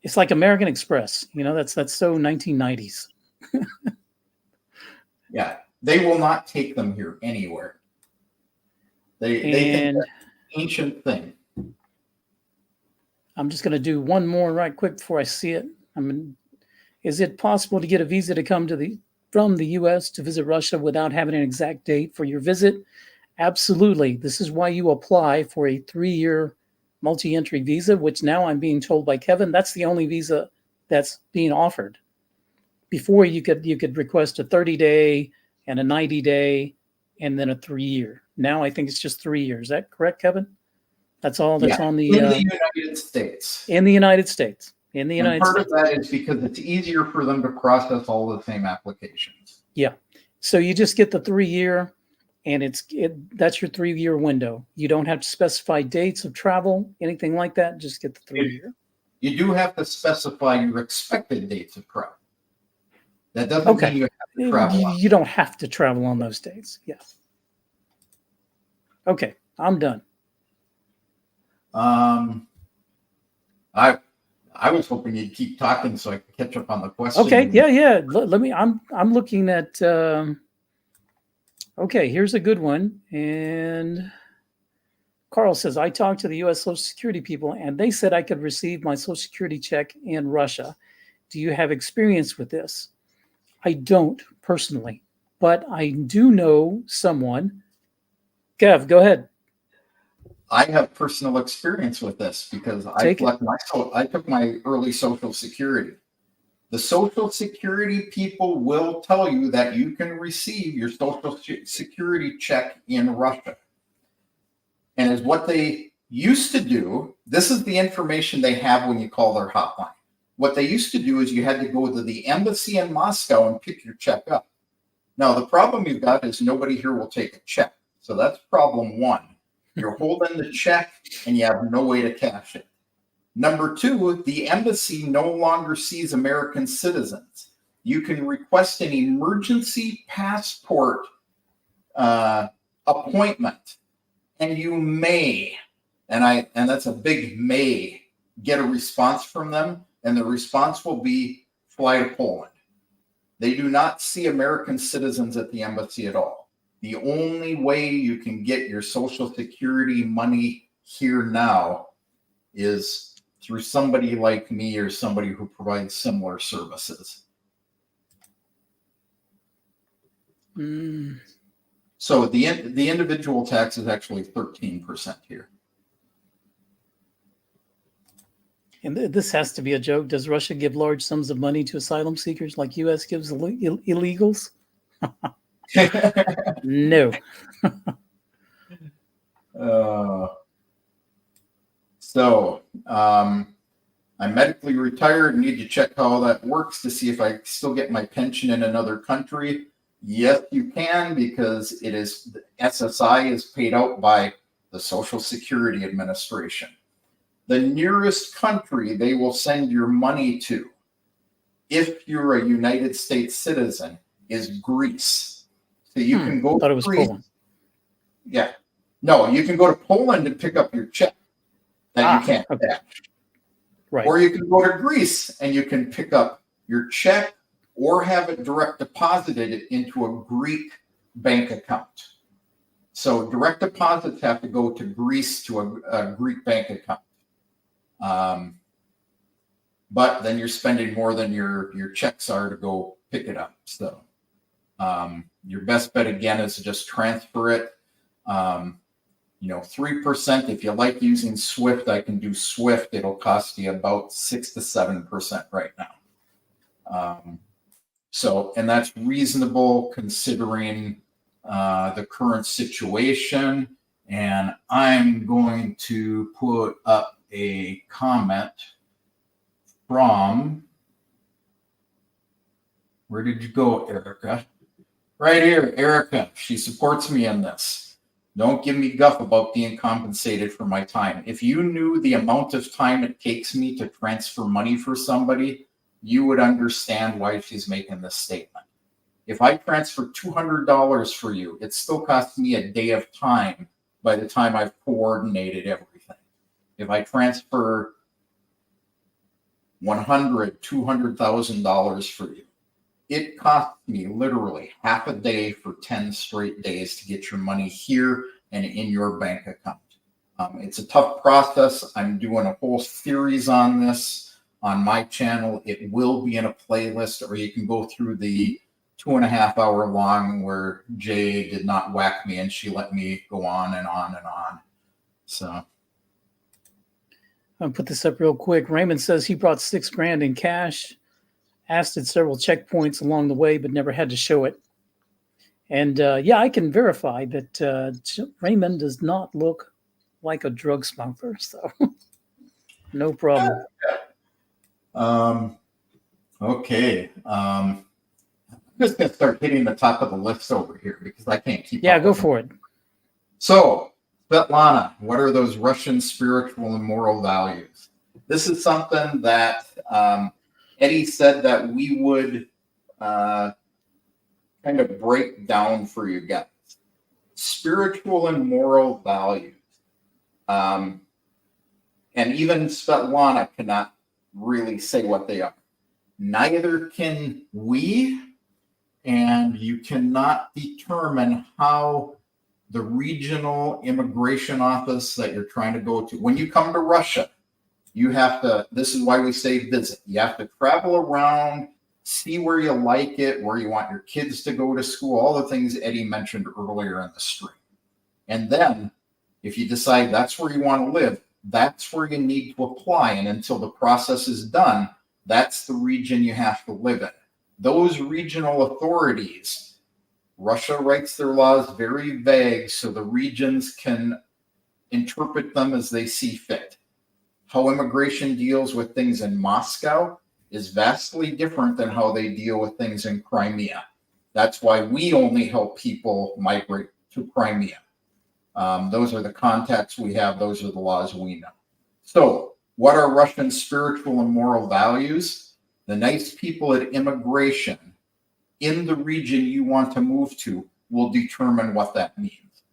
It's like American Express. That's so 1990s. Yeah, they will not take them here anywhere. They think that's an ancient thing. I'm just going to do one more right quick before I see it. Is it possible to get a visa to come from the U.S. to visit Russia without having an exact date for your visit? Absolutely. This is why you apply for a 3-year multi-entry visa, which now I'm being told by Kevin, that's the only visa that's being offered. Before you could request a 30-day and a 90-day and then a 3-year. Now I think it's just 3 years. Is that correct, Kevin? That's all that's on the in the United States. In the United States. In the United States. Part of that is because it's easier for them to process all the same applications. Yeah. So you just get the 3-year. And that's your 3-year window. You don't have to specify dates of travel, anything like that. Just get the 3-year. You do have to specify your expected dates of travel. That doesn't mean you have to travel. You don't have to travel on those dates. Yeah. Okay, I'm done. I was hoping you'd keep talking so I could catch up on the question. Okay, yeah. Let me. I'm looking at. Okay, here's a good one. And Carl says, I talked to the U.S. Social Security people, and they said I could receive my Social Security check in Russia. Do you have experience with this? I don't personally, but I do know someone. Kev, go ahead. I have personal experience with this because I took my early Social Security. The Social Security people will tell you that you can receive your Social Security check in Russia. And as what they used to do, this is the information they have when you call their hotline. What they used to do is you had to go to the embassy in Moscow and pick your check up. Now, the problem you've got is nobody here will take a check. So that's problem one. You're holding the check and you have no way to cash it. Number two, the embassy no longer sees American citizens. You can request an emergency passport appointment, and you may, and that's a big may, get a response from them, and the response will be fly to Poland. They do not see American citizens at the embassy at all. The only way you can get your Social Security money here now is through somebody like me or somebody who provides similar services. So the individual tax is actually 13% here. And this has to be a joke. Does Russia give large sums of money to asylum seekers like U.S. gives illegals? No. I'm medically retired and need to check how that works to see if I still get my pension in another country. Yes, you can, because SSI is paid out by the Social Security Administration. The nearest country they will send your money to if you're a United States citizen, is Greece. So you can go thought to it was Greece. Poland. Yeah. No, you can go to Poland and pick up your check that you can't okay. cash. Right. Or you can go to Greece and you can pick up your check or have it direct deposited into a Greek bank account. So direct deposits have to go to Greece to a Greek bank account. But then you're spending more than your checks are to go pick it up. So your best bet again is to just transfer it. 3%. If you like using Swift, I can do Swift. It'll cost you about 6 to 7% right now. And that's reasonable considering the current situation. And I'm going to put up a comment from, where did you go, Erica? Right here, Erica. She supports me in this. Don't give me guff about being compensated for my time. If you knew the amount of time it takes me to transfer money for somebody, you would understand why she's making this statement. If I transfer $200 for you, it still costs me a day of time by the time I've coordinated everything. If I transfer $100,000, $200,000 for you, it costs me literally half a day for 10 straight days to get your money here and in your bank account. It's a tough process. I'm doing a whole series on this on my channel. It will be in a playlist, or you can go through the 2.5 hour long where Jay did not whack me and she let me go on and on and on. So I'll put this up real quick. Raymond says he brought $6,000 in cash, asked at several checkpoints along the way, but never had to show it. And I can verify that Raymond does not look like a drug smuggler, so no problem. Okay. I'm just going to start hitting the top of the list over here because I can't keep up. Yeah, go for it. So, Svetlana, what are those Russian spiritual and moral values? This is something that Eddie said that we would kind of break down for you guys. Spiritual and moral values. And even Svetlana cannot really say what they are. Neither can we, and you cannot determine how the regional immigration office that you're trying to go to, when you come to Russia, you have to, this is why we say visit. You have to travel around, see where you like it, where you want your kids to go to school, all the things Eddie mentioned earlier in the stream. And then if you decide that's where you want to live, that's where you need to apply. And until the process is done, that's the region you have to live in. Those regional authorities, Russia writes their laws very vague so the regions can interpret them as they see fit. How immigration deals with things in Moscow is vastly different than how they deal with things in Crimea. That's why we only help people migrate to Crimea. Those are the contacts we have. Those are the laws we know. So what are Russian spiritual and moral values? The nice people at immigration in the region you want to move to will determine what that means.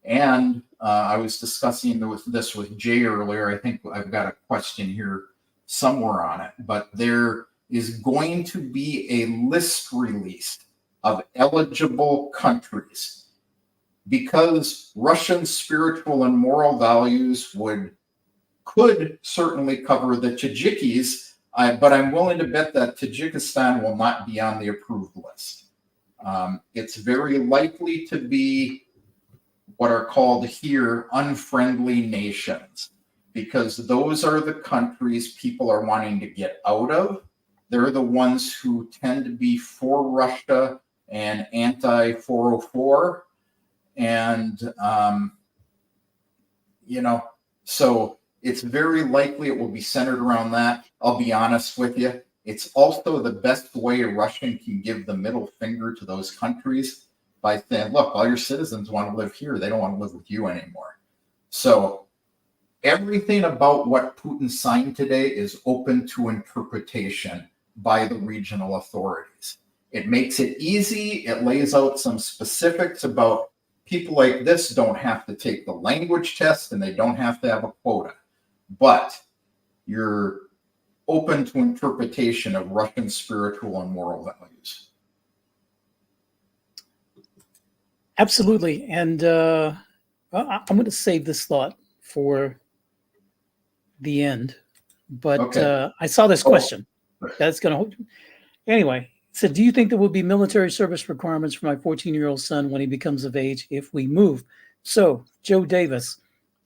And I was discussing this with Jay earlier. I think I've got a question here somewhere on it, but there is going to be a list released of eligible countries because Russian spiritual and moral values could certainly cover the Tajiks, but I'm willing to bet that Tajikistan will not be on the approved list. It's very likely to be what are called here unfriendly nations, because those are the countries people are wanting to get out of. They're the ones who tend to be for Russia and anti-404. And, so it's very likely it will be centered around that. I'll be honest with you. It's also the best way a Russian can give the middle finger to those countries by saying, look, all your citizens want to live here. They don't want to live with you anymore. So everything about what Putin signed today is open to interpretation by the regional authorities. It makes it easy. It lays out some specifics about people like this don't have to take the language test and they don't have to have a quota. But you're open to interpretation of Russian spiritual and moral values. Absolutely. And I'm going to save this thought for the end. But Okay. I saw this question. That's going to... Anyway, it said, do you think there will be military service requirements for my 14-year-old son when he becomes of age if we move? So, Joe Davis,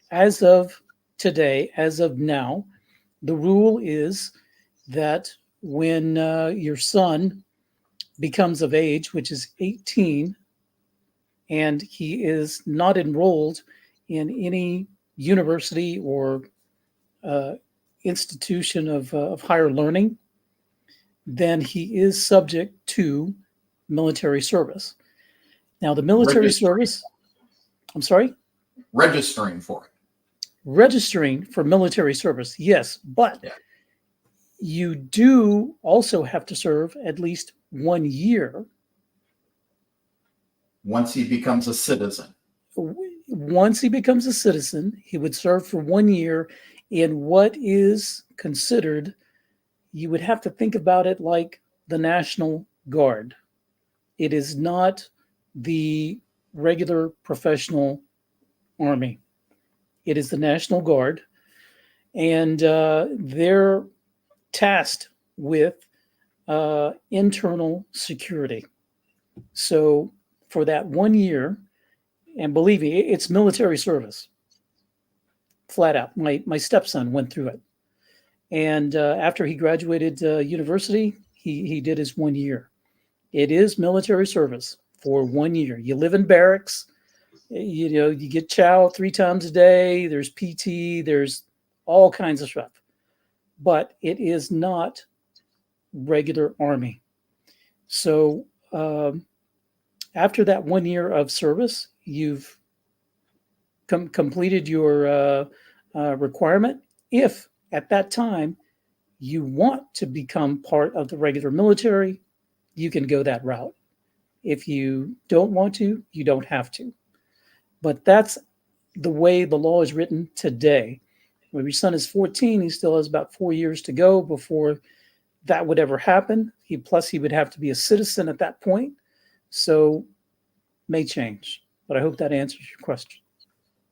as of today, as of now, the rule is that when your son becomes of age, which is 18, and he is not enrolled in any university or institution of higher learning, then he is subject to military service. Now, the military service, I'm sorry? Registering for it. Registering for military service, yes, but you do also have to serve at least 1 year. Once he becomes a citizen. Once he becomes a citizen, he would serve for 1 year in what is considered, you would have to think about it like the National Guard. It is not the regular professional army. It is the National Guard, and they're tasked with internal security. So for that 1 year, and believe me, it's military service, flat out. My stepson went through it. And after he graduated university, he did his 1 year. It is military service for 1 year. You live in barracks, you get chow 3 times a day. There's PT, there's all kinds of stuff. But it is not regular army. So after that 1 year of service, you've completed your requirement. If at that time you want to become part of the regular military, you can go that route. If you don't want to, you don't have to. But that's the way the law is written today. When your son is 14, he still has about 4 years to go before that would ever happen. He would have to be a citizen at that point. So may change. But I hope that answers your question.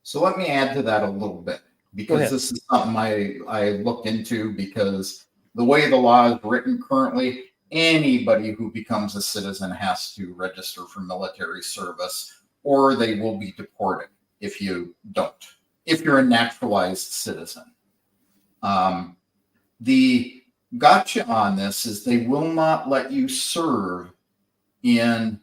So let me add to that a little bit, because this is something I looked into, because the way the law is written currently, anybody who becomes a citizen has to register for military service, or they will be deported if you don't, if you're a naturalized citizen. The gotcha on this is they will not let you serve in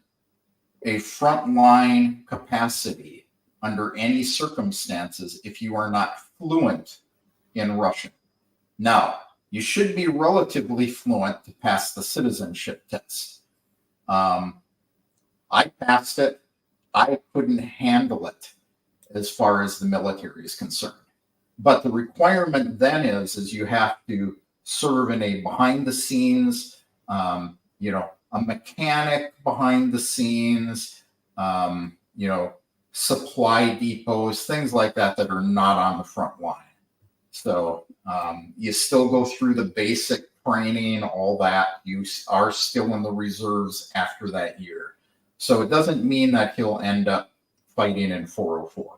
a frontline capacity under any circumstances if you are not fluent in Russian. Now, you should be relatively fluent to pass the citizenship test. I passed it. I couldn't handle it as far as the military is concerned. But the requirement then is you have to serve in a behind the scenes, a mechanic behind the scenes, supply depots, things like that are not on the front line. So you still go through the basic training, all that. You are still in the reserves after that year. So it doesn't mean that he'll end up fighting in 404.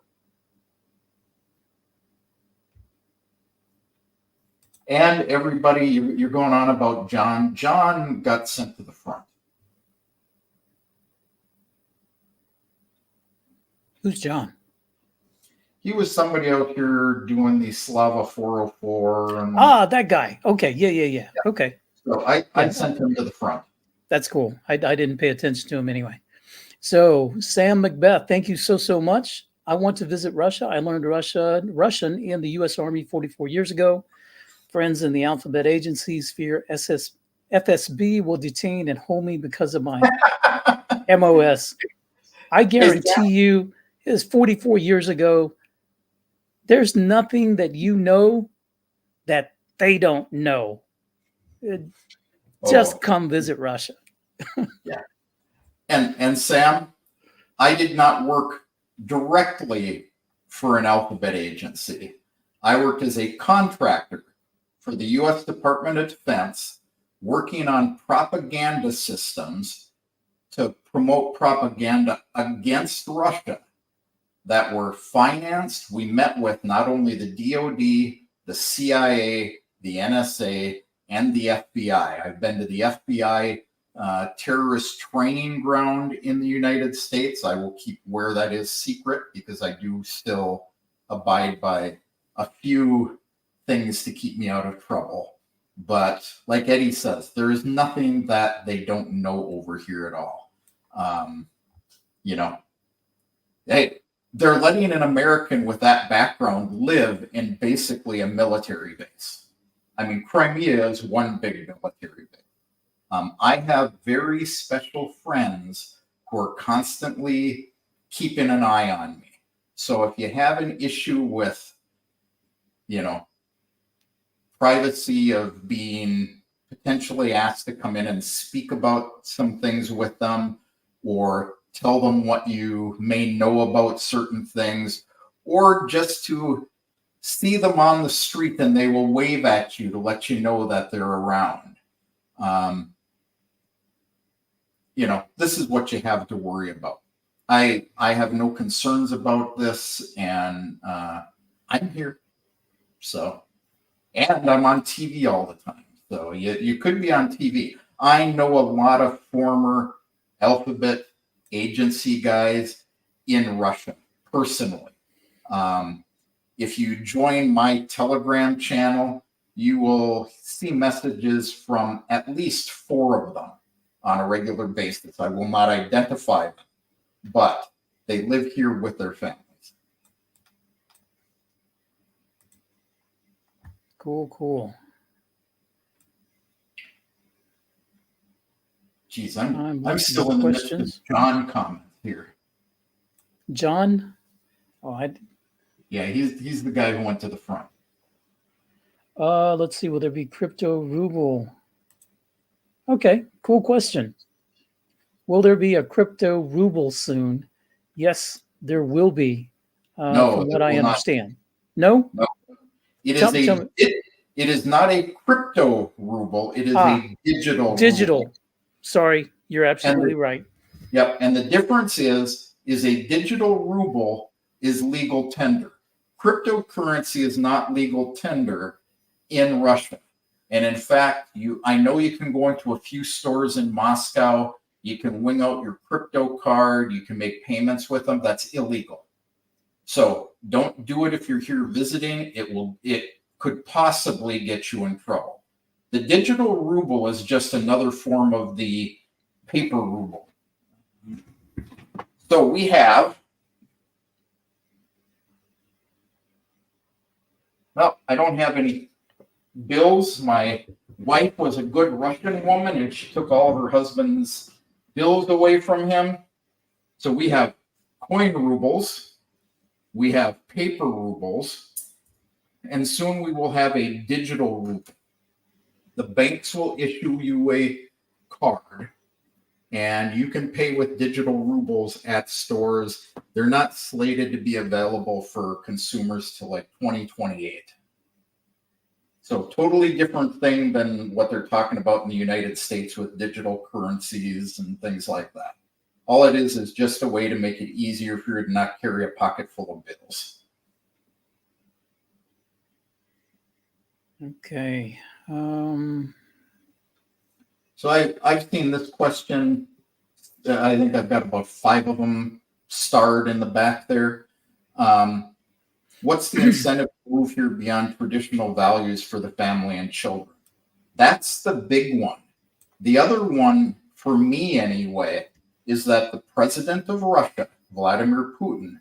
And everybody, you're going on about John. John got sent to the front. Who's John? He was somebody out here doing the Slava 404. And, that guy. Okay, yeah. Okay. So I sent him to the front. That's cool. I didn't pay attention to him anyway. So Sam Macbeth, thank you so much. I want to visit Russia. I learned Russian in the U.S. Army 44 years ago. Friends in the alphabet agencies fear FSB will detain and hold me because of my MOS. I guarantee you, it was 44 years ago. There's nothing that you know that they don't know. Just come visit Russia. Yeah. And Sam, I did not work directly for an alphabet agency. I worked as a contractor for the U.S. Department of Defense, working on propaganda systems to promote propaganda against Russia that were financed. We met with not only the DoD, the CIA, the NSA, and the FBI. I've been to the FBI terrorist training ground in the United States. I will keep where that is secret because I do still abide by a few things to keep me out of trouble. But like Eddie says, there is nothing that they don't know over here at all. Hey, they're letting an American with that background live in basically a military base. I mean, Crimea is one big military base. I have very special friends who are constantly keeping an eye on me. So if you have an issue with, privacy of being potentially asked to come in and speak about some things with them, or tell them what you may know about certain things, or just to see them on the street and they will wave at you to let you know that they're around. This is what you have to worry about. I have no concerns about this, and I'm here. So, and I'm on TV all the time. So you could be on TV. I know a lot of former alphabet agency guys in Russia personally. If you join my Telegram channel, you will see messages from at least 4 of them on a regular basis. I will not identify them, but they live here with their families. Cool. Geez, I'm still in the midst of John comments here. John? Yeah, he's the guy who went to the front. Let's see. Will there be crypto ruble? Okay, cool question. Will there be a crypto ruble soon? Yes, there will be. No, from what I understand. No? It is not a crypto ruble. It is a digital. Digital. Sorry, you're absolutely right. Yep, and the difference is a digital ruble is legal tender. Cryptocurrency is not legal tender in Russia. And in fact, I know you can go into a few stores in Moscow. You can wing out your crypto card. You can make payments with them. That's illegal. So don't do it if you're here visiting. It could possibly get you in trouble. The digital ruble is just another form of the paper ruble. So we have, I don't have any bills. My wife was a good Russian woman and she took all of her husband's bills away from him. So we have coin rubles, we have paper rubles, and soon we will have a digital ruble. The banks will issue you a card and you can pay with digital rubles at stores. They're not slated to be available for consumers till like 2028. So totally different thing than what they're talking about in the United States with digital currencies and things like that. All it is just a way to make it easier for you to not carry a pocket full of bills. Okay. So I've seen this question. I think I've got about 5 of them starred in the back there. What's the incentive to move here beyond traditional values for the family and children? That's the big one. The other one, for me anyway, is that the president of Russia, Vladimir Putin,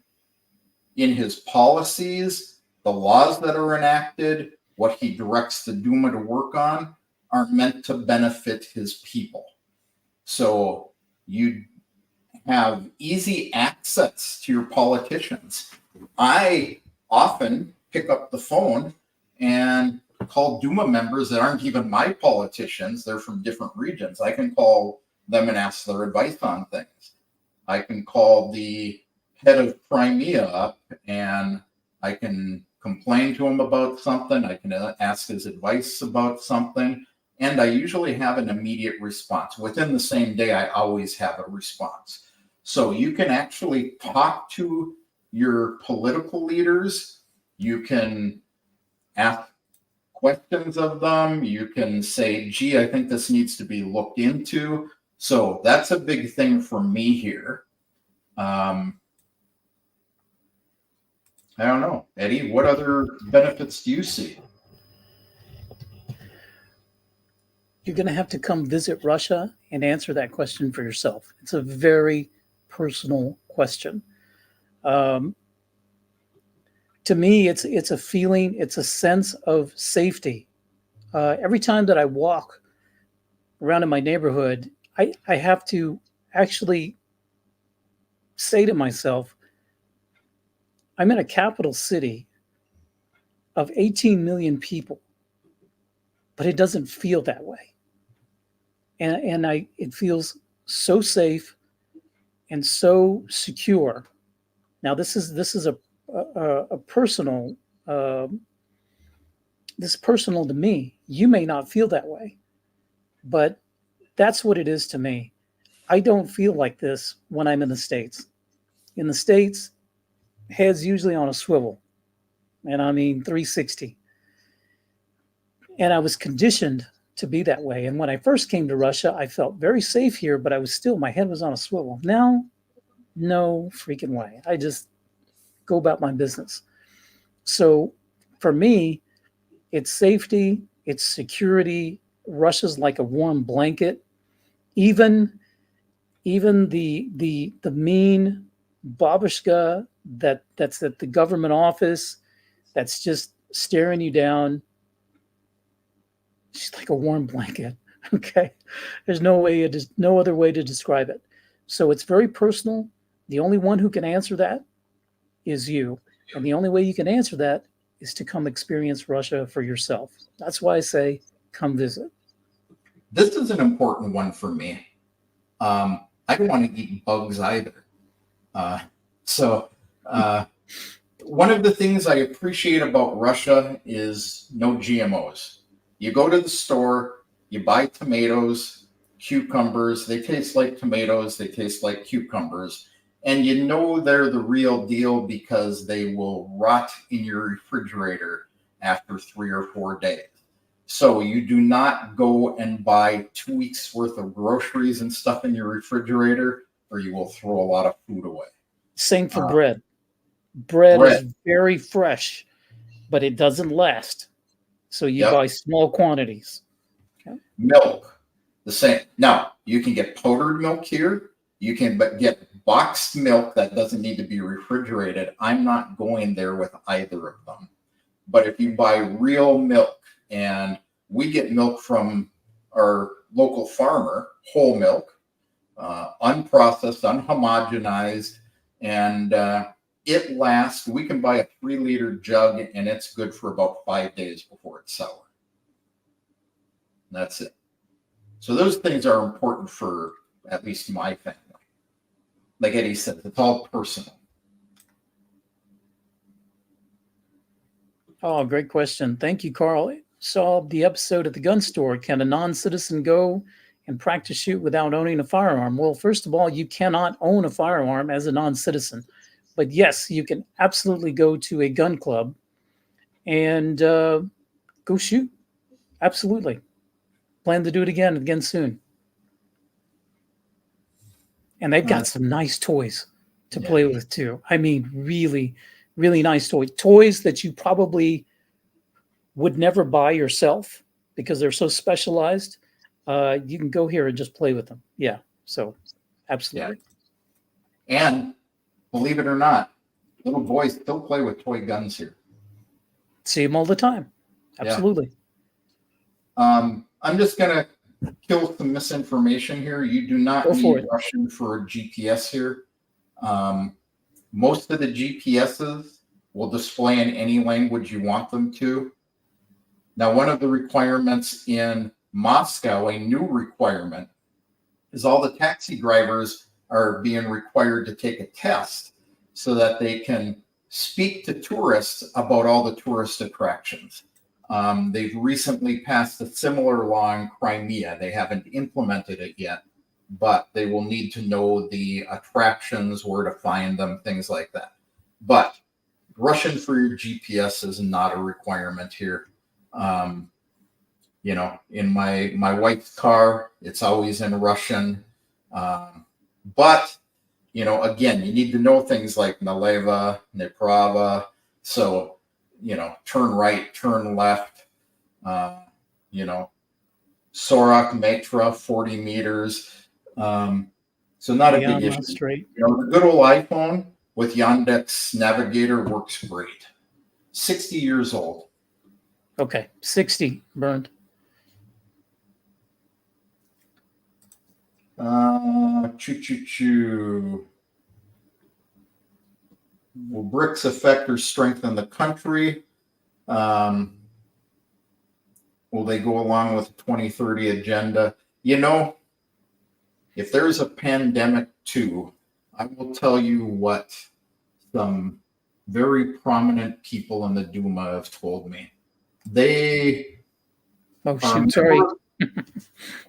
in his policies, the laws that are enacted, what he directs the Duma to work on, are meant to benefit his people. So you have easy access to your politicians. I often pick up the phone and call Duma members that aren't even my politicians. They're from different regions. I can call them and ask their advice on things. I can call the head of Crimea up and I can complain to him about something. I can ask his advice about something. And I usually have an immediate response. Within the same day, I always have a response. So you can actually talk to your political leaders. You can ask questions of them. You can say, gee, I think this needs to be looked into. So that's a big thing for me here. I don't know. Eddie, what other benefits do you see? You're going to have to come visit Russia and answer that question for yourself. It's a very personal question. To me, it's a feeling, it's a sense of safety. Every time that I walk around in my neighborhood, I have to actually say to myself, I'm in a capital city of 18 million people, but it doesn't feel that way. And it feels so safe and so secure. Now, this is a personal, this is personal to me. You may not feel that way, but that's what it is to me. I don't feel like this when I'm in the States. In the States, head's usually on a swivel, and I mean 360. And I was conditioned to be that way. And when I first came to Russia, I felt very safe here, but my head was on a swivel. Now, no freaking way. I just go about my business. So for me, it's safety, it's security. Russia's like a warm blanket. Even the mean babushka that's at the government office that's just staring you down. She's like a warm blanket. Okay. There's no other way to describe it. So it's very personal. The only one who can answer that is you. And the only way you can answer that is to come experience Russia for yourself. That's why I say, come visit. This is an important one for me. I don't want to eat bugs either. One of the things I appreciate about Russia is no GMOs. You go to the store, you buy tomatoes, cucumbers. They taste like tomatoes. They taste like cucumbers. And you know they're the real deal because they will rot in your refrigerator after 3 or 4 days. So you do not go and buy 2 weeks worth of groceries and stuff in your refrigerator, or you will throw a lot of food away. Same for bread. Bread is very fresh, but it doesn't last. So you buy small quantities. Okay. Milk, the same. Now, you can get powdered milk here. You can get boxed milk that doesn't need to be refrigerated. I'm not going there with either of them. But if you buy real milk, and we get milk from our local farmer, whole milk, unprocessed, unhomogenized, and it lasts. We can buy a 3-liter jug, and it's good for about 5 days before it's sour. That's it. So those things are important for at least my family. Like Eddie said, it's all personal. Oh, great question. Thank you, Carl. Saw the episode at the gun store. Can a non-citizen go and practice shoot without owning a firearm? Well, first of all, you cannot own a firearm as a non-citizen. But yes, you can absolutely go to a gun club and go shoot. Absolutely. Plan to do it again soon. And they've got some nice toys to play with too. I mean, really, really nice toys. Toys that you probably would never buy yourself because they're so specialized. You can go here and just play with them. Yeah. So absolutely. Yeah. And believe it or not, little boys still play with toy guns here. See them all the time. Absolutely. Yeah. I'm just going to kill some misinformation here. You do not need Russian for a GPS here. Most of the GPSs will display in any language you want them to. Now, one of the requirements in Moscow, a new requirement, is all the taxi drivers are being required to take a test so that they can speak to tourists about all the tourist attractions. They've recently passed a similar law in Crimea. They haven't implemented it yet, but they will need to know the attractions, where to find them, things like that. But Russian for your GPS is not a requirement here. You know, in my wife's car, it's always in Russian. But, you know, again, you need to know things like Naleva, Neprava. So, you know, turn right, turn left, you know, Sorak Metra, 40 meters. So not a big issue. Straight. You know, the good old iPhone with Yandex Navigator works great. 60 years old. Okay, 60 burned. Will BRICS affect or strengthen the country? Will they go along with the 2030 agenda? You know, if there's a pandemic too, I will tell you what some very prominent people in the Duma have told me. They Oh, shoot, sorry.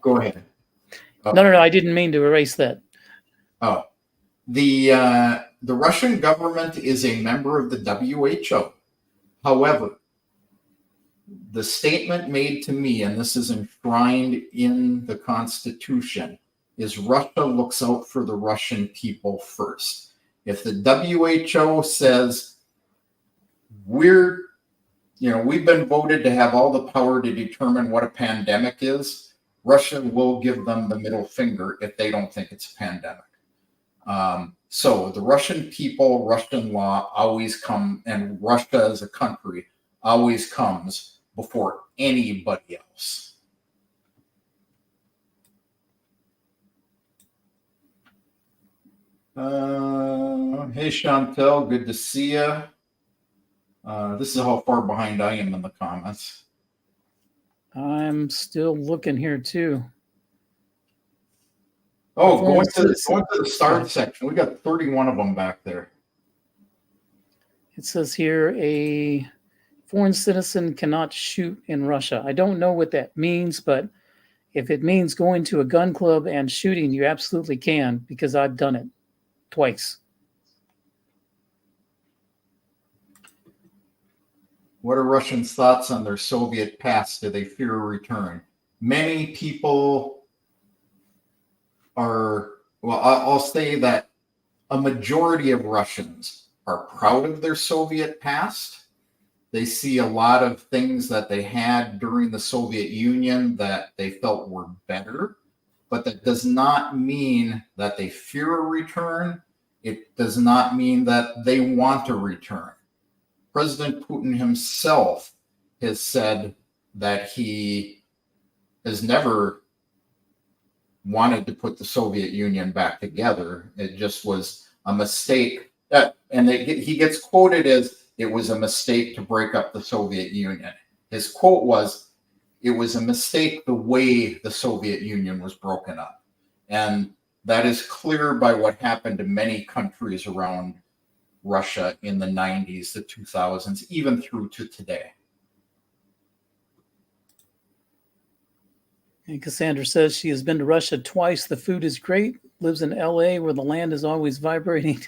Go ahead. Oh. No, I didn't mean to erase that. Oh, the Russian government is a member of the WHO. However, the statement made to me, and this is enshrined in the Constitution, is Russia looks out for the Russian people first. If the WHO says we've been voted to have all the power to determine what a pandemic is, Russia will give them the middle finger if they don't think it's a pandemic. So the Russian people, Russian law always come, and Russia as a country always comes before anybody else. Hey, Chantel, good to see you. This is how far behind I am in the comments. I'm still looking here too. Oh, going to the start section. We got 31 of them back there. It says here a foreign citizen cannot shoot in Russia. I don't know what that means, but if it means going to a gun club and shooting, you absolutely can, because I've done it twice. What are Russians' thoughts on their Soviet past? Do they fear a return? Many people are, well, I'll say that a majority of Russians are proud of their Soviet past. They see a lot of things that they had during the Soviet Union that they felt were better, but that does not mean that they fear a return. It does not mean that they want a return. President Putin himself has said that he has never wanted to put the Soviet Union back together. It just was a mistake. He gets quoted as, it was a mistake to break up the Soviet Union. His quote was, it was a mistake the way the Soviet Union was broken up. And that is clear by what happened to many countries around Russia in the 90s, the 2000s, even through to today. And Cassandra says she has been to Russia twice. The food is great. Lives in LA where the land is always vibrating.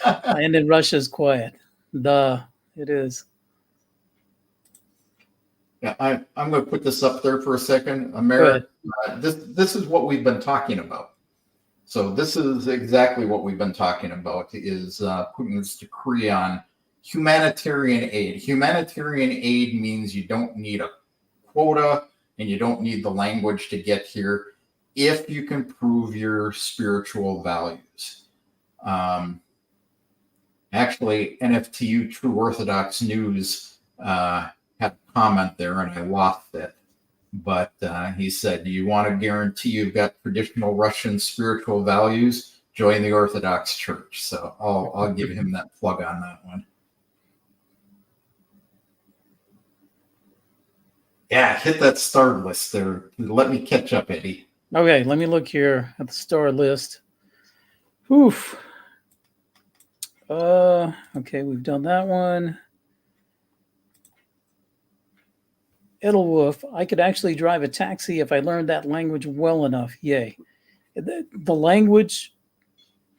And in Russia is quiet. Duh, it is. Yeah, I'm going to put this up there for a second. America, this is what we've been talking about. So this is exactly what we've been talking about, is Putin's decree on humanitarian aid. Humanitarian aid means you don't need a quota and you don't need the language to get here if you can prove your spiritual values. Actually, NFTU True Orthodox News had a comment there and I lost it. But he said, do you want to guarantee you've got traditional Russian spiritual values? Join the Orthodox Church. So I'll give him that plug on that one. Yeah, hit that star list there. Let me catch up, Eddie. Okay, let me look here at the star list. Oof. Okay, we've done that one. Edelwolf, I could actually drive a taxi if I learned that language well enough. Yay. The language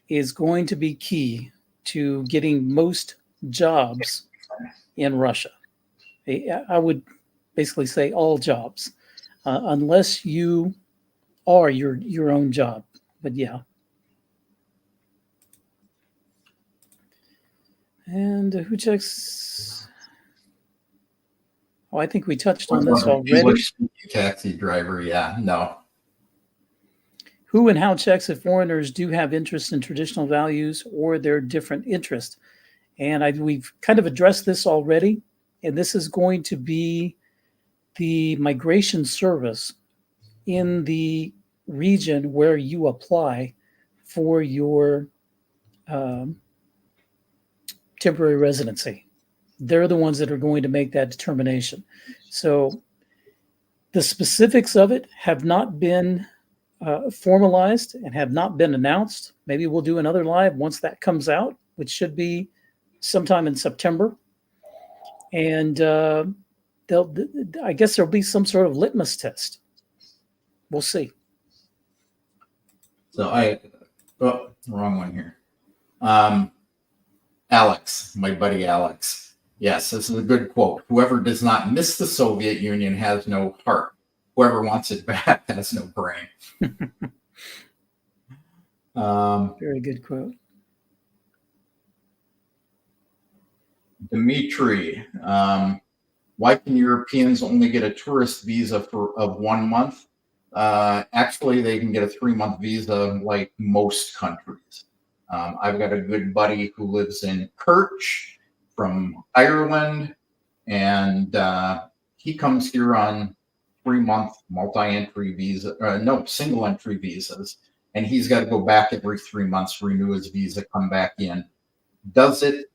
is going to be key to getting most jobs in Russia. I would basically say all jobs, unless you are your own job. But yeah. And who checks? Oh, I think we touched on this already. English taxi driver, yeah, no. Who and how checks if foreigners do have interest in traditional values or their different interests? And we've kind of addressed this already. And this is going to be the migration service in the region where you apply for your temporary residency. They're the ones that are going to make that determination. So the specifics of it have not been formalized and have not been announced. Maybe we'll do another live once that comes out, which should be sometime in September. And I guess there'll be some sort of litmus test. We'll see. So wrong one here. Alex, my buddy Alex. Yes, this is a good quote. Whoever does not miss the Soviet Union has no heart. Whoever wants it back has no brain. Very good quote. Dimitri, why can Europeans only get a tourist visa of 1 month? Actually, they can get a 3-month visa like most countries. I've got a good buddy who lives in Kerch from Ireland, and he comes here on 3-month multi-entry visa, single entry visas, and he's got to go back every 3 months, renew his visa, come back in. Does it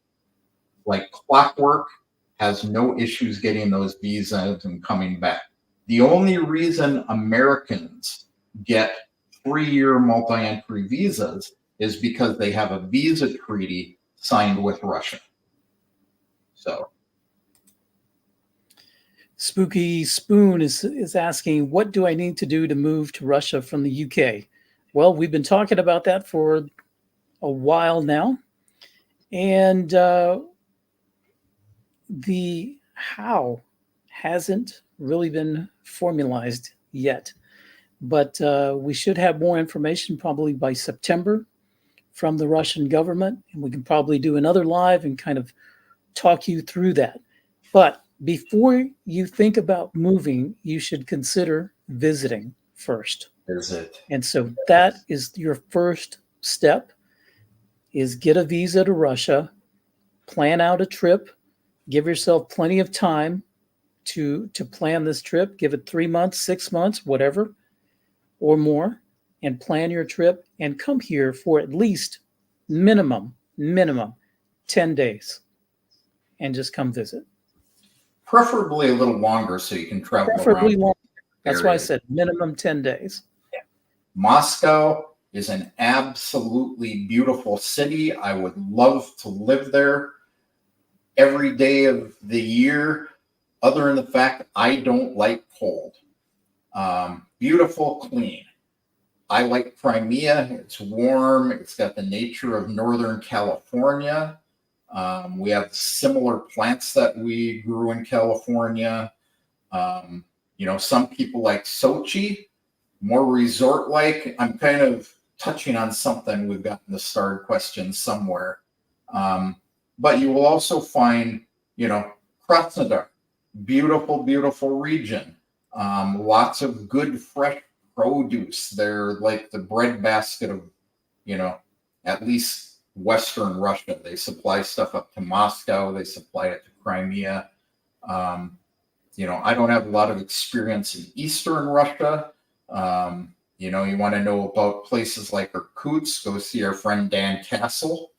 like clockwork, has no issues getting those visas and coming back. The only reason Americans get 3-year multi-entry visas is because they have a visa treaty signed with Russia. So Spooky Spoon is asking, what do I need to do to move to Russia from the UK? Well, we've been talking about that for a while now. And the how hasn't really been formalized yet. But we should have more information probably by September from the Russian government. And we can probably do another live and kind of talk you through that. But before you think about moving, you should consider visiting first. Visit. And so that is your first step, is get a visa to Russia, plan out a trip, give yourself plenty of time to plan this trip, give it 3 months, 6 months, whatever, or more, and plan your trip and come here for at least minimum 10 days and just come visit. Preferably a little longer so you can travel Preferably around. longer. That's why I said minimum 10 days. Yeah. Moscow is an absolutely beautiful city. I would love to live there every day of the year, other than the fact I don't like cold. Beautiful, clean. I like Crimea. It's warm. It's got the nature of Northern California. We have similar plants that we grew in California. Some people like Sochi, more resort-like. I'm kind of touching on something we've got in the starred question somewhere. But you will also find, Krasnodar, beautiful, beautiful region. Lots of good fresh produce. They're like the breadbasket of, at least Western Russia. They supply stuff up to Moscow. They supply it to Crimea. I don't have a lot of experience in Eastern Russia. You want to know about places like Irkutsk, go see our friend Dan Castle.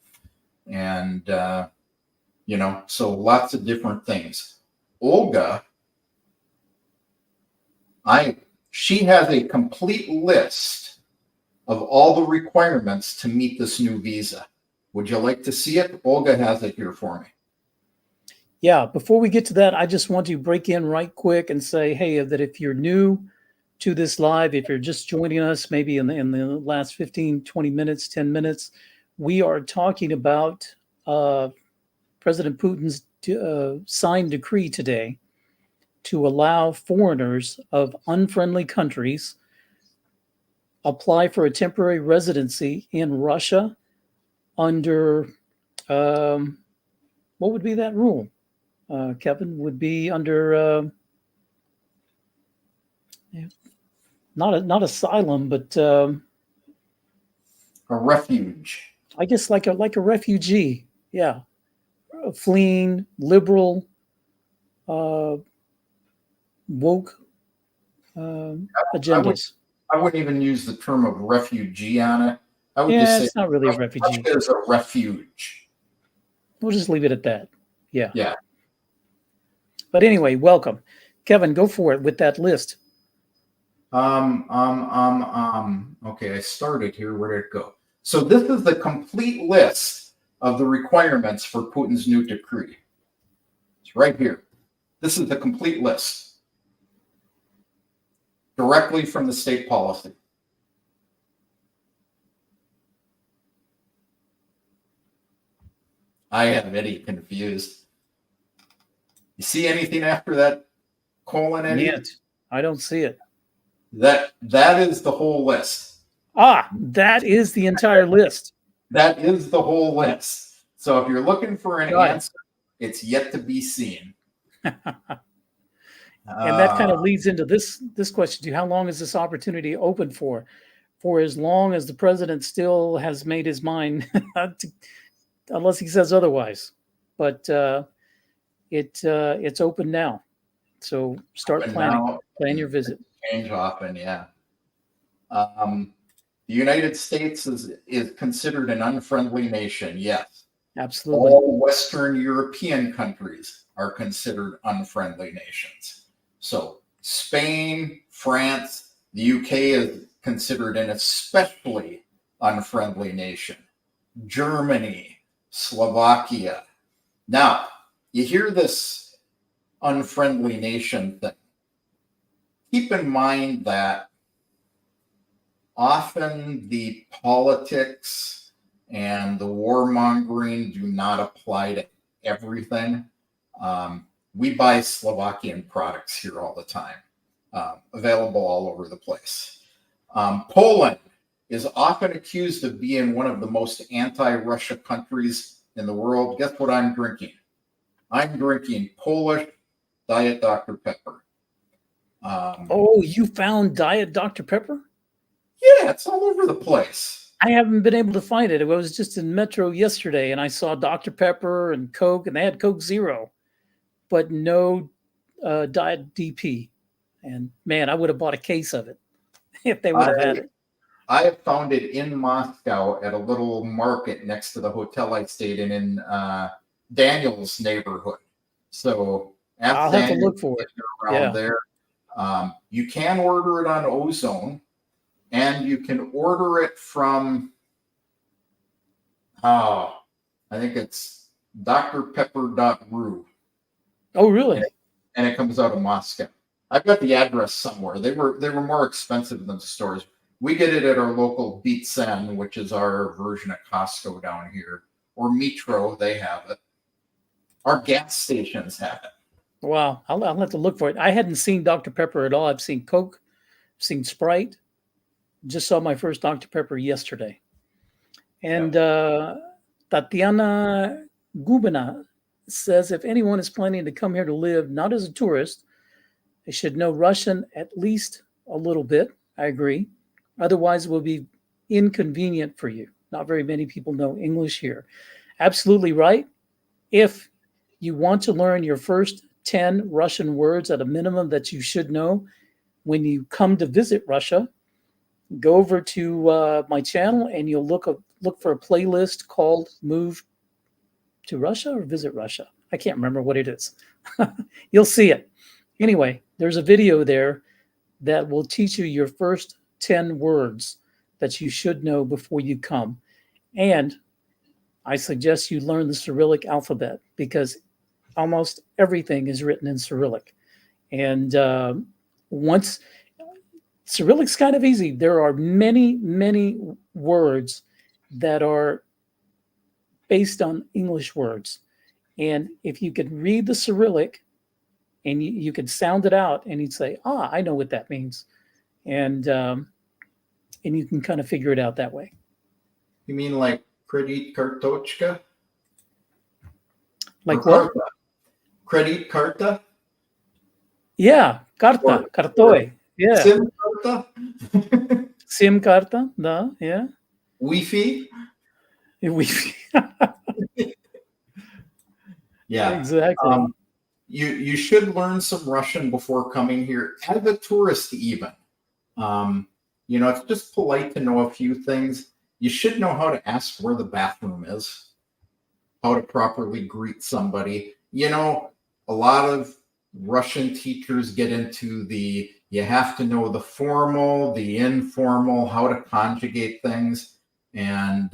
And, so lots of different things. Olga She has a complete list of all the requirements to meet this new visa. Would you like to see it? Olga has it here for me. Yeah, before we get to that, I just want to break in right quick and say, hey, that if you're new to this live, if you're just joining us, maybe in the last 15, 20 minutes, 10 minutes, we are talking about President Putin's signed decree today to allow foreigners of unfriendly countries apply for a temporary residency in Russia under, what would be that rule? Kevin, would be under not asylum, but A refuge. I guess like a refugee. Yeah, fleeing liberal, woke agendas. I wouldn't even use the term of refugee on it. I would Yeah, just say it's not really a refugee. Russia is a refuge. We'll just leave it at that. Yeah. Yeah. But anyway, welcome. Kevin, go for it with that list. Okay, I started here. Where did it go? So this is the complete list of the requirements for Putin's new decree. It's right here. This is the complete list. Directly from the state policy. I have Eddie confused. You see anything after that colon, Eddie? Yet. I don't see it. That is the whole list. Ah, that is the entire list. That is the whole list. So if you're looking for an Right. answer, it's yet to be seen. And that kind of leads into this question too. How long is this opportunity open for? For as long as the president still has made his mind, unless he says otherwise. But it's open now. So start planning. Plan your visit. Change often, yeah. The United States is considered an unfriendly nation, yes. Absolutely. All Western European countries are considered unfriendly nations. So Spain, France, the UK is considered an especially unfriendly nation. Germany, Slovakia. Now, you hear this unfriendly nation thing. Keep in mind that often the politics and the warmongering do not apply to everything. We buy Slovakian products here all the time, available all over the place. Poland is often accused of being one of the most anti-Russia countries in the world. Guess what I'm drinking? I'm drinking Polish Diet Dr. Pepper. Oh, you found Diet Dr. Pepper? Yeah, it's all over the place. I haven't been able to find it. I was just in Metro yesterday and I saw Dr. Pepper and Coke, and they had Coke Zero, but no Diet DP. And man, I would have bought a case of it if they would have had it. I have found it in Moscow at a little market next to the hotel I stayed in Daniel's neighborhood. So I'll have to look for it. Around there. You can order it on Ozone, and you can order it from, I think it's drpepper.ru. Oh, really? And it comes out of Moscow. I've got the address somewhere. They were more expensive than the stores. We get it at our local Beat Sen, which is our version of Costco down here, or Metro. They have it. Our gas stations have it. Wow, I'll have to look for it. I hadn't seen Dr. Pepper at all. I've seen Coke, seen Sprite. Just saw my first Dr. Pepper yesterday. And Tatiana Gubina says, if anyone is planning to come here to live, not as a tourist, they should know Russian at least a little bit. I agree. Otherwise, it will be inconvenient for you. Not very many people know English here. Absolutely right. If you want to learn your first 10 Russian words at a minimum that you should know when you come to visit Russia, go over to my channel and you'll look for a playlist called Move to Russia or Visit Russia. I can't remember what it is. You'll see it. Anyway, there's a video there that will teach you your first 10 words that you should know before you come. And I suggest you learn the Cyrillic alphabet because almost everything is written in Cyrillic. And once Cyrillic's kind of easy, there are many, many words that are based on English words. And if you could read the Cyrillic and you could sound it out and you'd say, I know what that means. And you can kind of figure it out that way. You mean like Kredit Kartochka? Like what? Kredit Karta? Yeah, carta, cartoi. Yeah. SIM Karta? SIM carta, да, yeah. Wi-Fi? Wi-Fi. Yeah. Exactly. You should learn some Russian before coming here, as a tourist even. It's just polite to know a few things. You should know how to ask where the bathroom is, how to properly greet somebody. A lot of Russian teachers get into you have to know the formal, the informal, how to conjugate things. And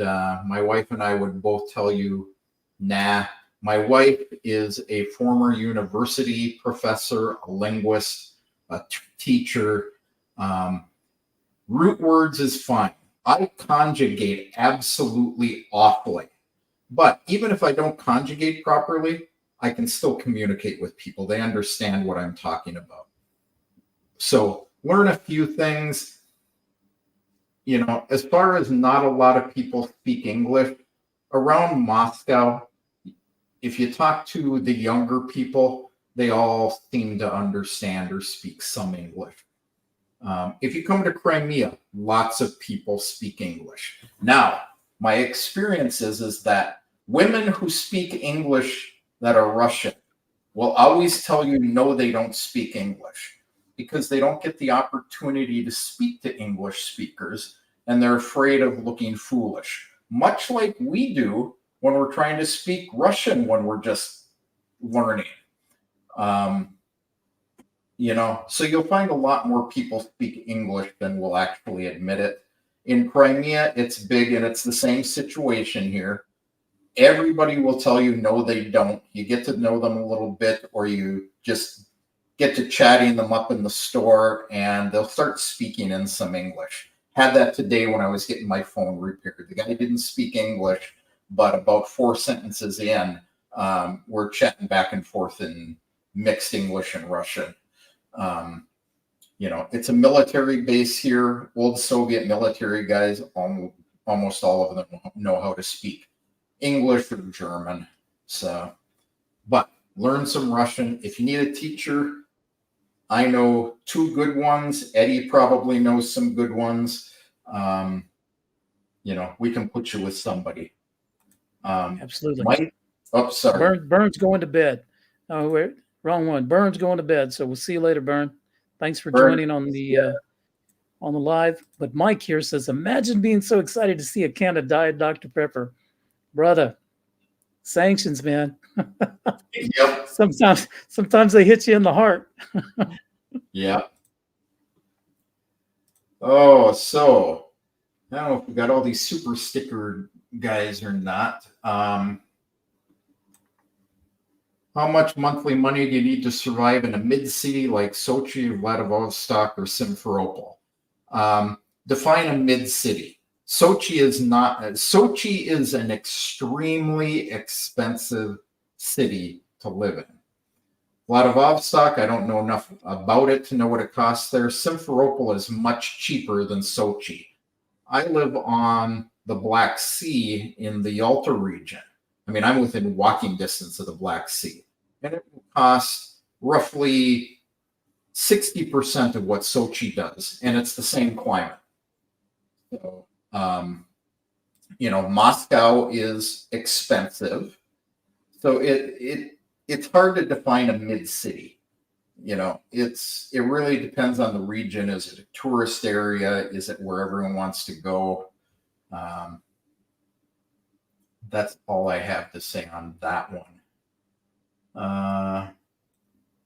my wife and I would both tell you, nah. My wife is a former university professor, a linguist, a teacher. Root words is fine. I conjugate absolutely awfully. But even if I don't conjugate properly, I can still communicate with people. They understand what I'm talking about. So learn a few things. As far as not a lot of people speak English, around Moscow, if you talk to the younger people, they all seem to understand or speak some English. If you come to Crimea, lots of people speak English. Now, my experience is that women who speak English that are Russian will always tell you, no, they don't speak English because they don't get the opportunity to speak to English speakers and they're afraid of looking foolish, much like we do when we're trying to speak Russian when we're just learning. So you'll find a lot more people speak English than will actually admit it. In Crimea, it's big and it's the same situation here. Everybody will tell you, no, they don't. You get to know them a little bit, or you just get to chatting them up in the store and they'll start speaking in some English. Had that today when I was getting my phone repaired. The guy didn't speak English, but about 4 sentences in, we're chatting back and forth in mixed English and Russian. It's a military base here. Old Soviet military guys, almost all of them know how to speak English or German. But learn some Russian. If you need a teacher, I know 2 good ones. Eddie probably knows some good ones. We can put you with somebody. Absolutely. Mike, sorry. Burn's going to bed. Oh, wait, wrong one. Burn's going to bed. So we'll see you later, Burn. Thanks for joining on the live. But Mike here says, imagine being so excited to see a can of Diet Dr. Pepper. Brother, sanctions, man. Yep. Sometimes they hit you in the heart. Yeah. Oh, so I don't know if we got all these super sticker guys or not. How much monthly money do you need to survive in a mid-city like Sochi, Vladivostok, or Simferopol? Define a mid-city. Sochi is an extremely expensive city to live in. Vladivostok, I don't know enough about it to know what it costs there. Simferopol is much cheaper than Sochi. I live on the Black Sea in the Yalta region. I mean, I'm within walking distance of the Black Sea. And it will cost roughly 60% of what Sochi does. And it's the same climate. So, Moscow is expensive. So it's hard to define a mid-city. It really depends on the region. Is it a tourist area? Is it where everyone wants to go? That's all I have to say on that one.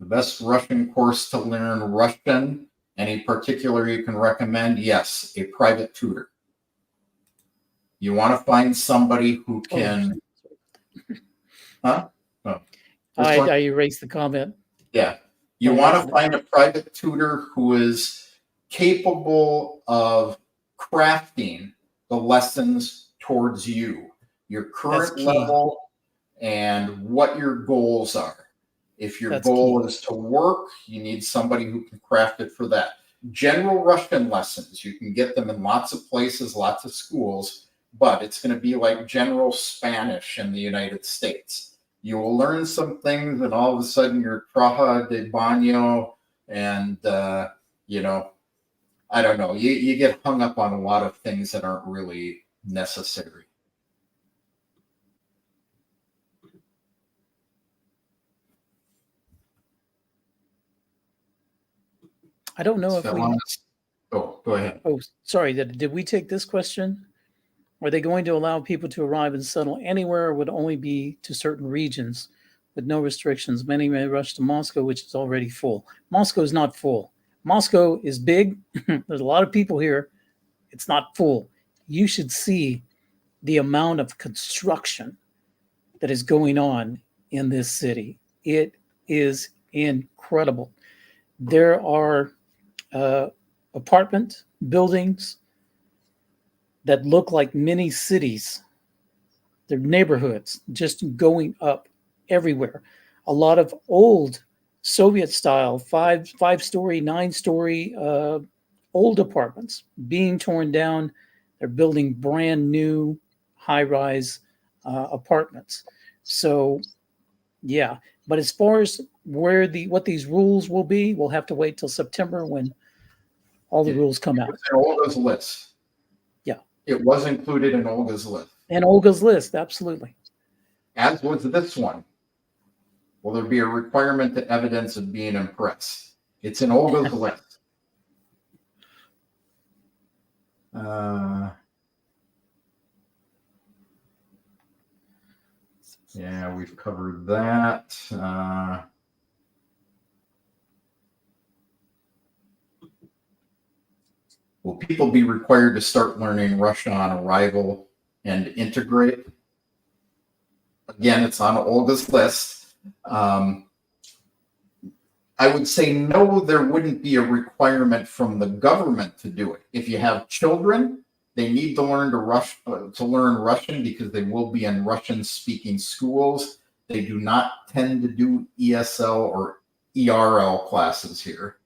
The best Russian course to learn Russian Any particular you can recommend? Yes, a private tutor. You want to find somebody who can, huh? Oh, I erased the comment. yeah. You want to find a private tutor who is capable of crafting the lessons towards you, your current level, and what your goals are. If your goal is to work, you need somebody who can craft it for that. General Russian lessons, you can get them in lots of places, lots of schools, but it's going to be like general Spanish in the United States. You will learn some things, and all of a sudden you're traja de baño, and you know, I don't know. You get hung up on a lot of things that aren't really necessary. I don't know if we. Oh, go ahead. Oh, sorry. Did we take this question? Are they going to allow people to arrive and settle anywhere, or would only be to certain regions with no restrictions? Many may rush to Moscow, which is already full. Moscow is not full. Moscow is big. There's a lot of people here. It's not full. You should see the amount of construction that is going on in this city. It is incredible. There are apartment buildings that look like mini cities. They're neighborhoods just going up everywhere. A lot of old Soviet style, five-story, 9-story old apartments being torn down. They're building brand new high-rise apartments. So, yeah. But as far as what these rules will be, we'll have to wait till September when all the rules come out. It's in Olga's list. Yeah. It was included in Olga's list. And Olga's list, absolutely. As was this one. Will there be a requirement to evidence of being impressed? It's in Olga's list. Yeah, we've covered that. Will people be required to start learning Russian on arrival and integrate? Again, it's on Olga's list. I would say no, there wouldn't be a requirement from the government to do it. If you have children, they need to learn to learn Russian because they will be in Russian-speaking schools. They do not tend to do ESL or ERL classes here.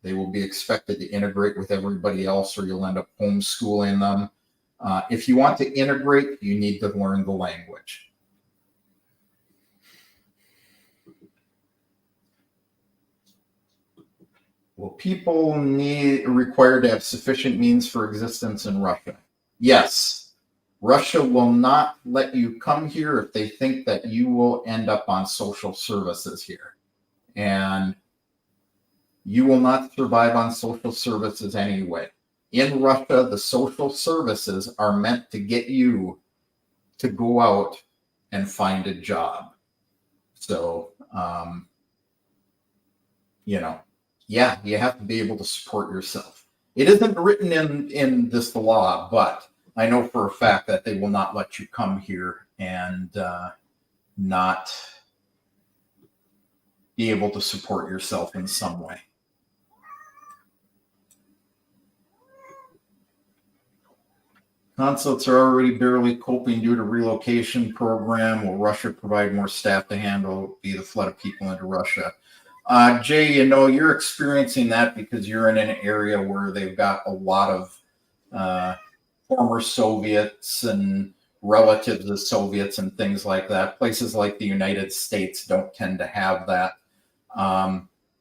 They will be expected to integrate with everybody else, or you'll end up homeschooling them. If you want to integrate, you need to learn the language. Will people required to have sufficient means for existence in Russia? Yes. Russia will not let you come here if they think that you will end up on social services here. And you will not survive on social services anyway. In Russia, the social services are meant to get you to go out and find a job. So, yeah, you have to be able to support yourself. It isn't written in this law, but I know for a fact that they will not let you come here and not be able to support yourself in some way. Consulates are already barely coping due to relocation program. Will Russia provide more staff to handle the flood of people into Russia? Jay, you're experiencing that because you're in an area where they've got a lot of former Soviets and relatives of Soviets and things like that. Places like the United States don't tend to have that.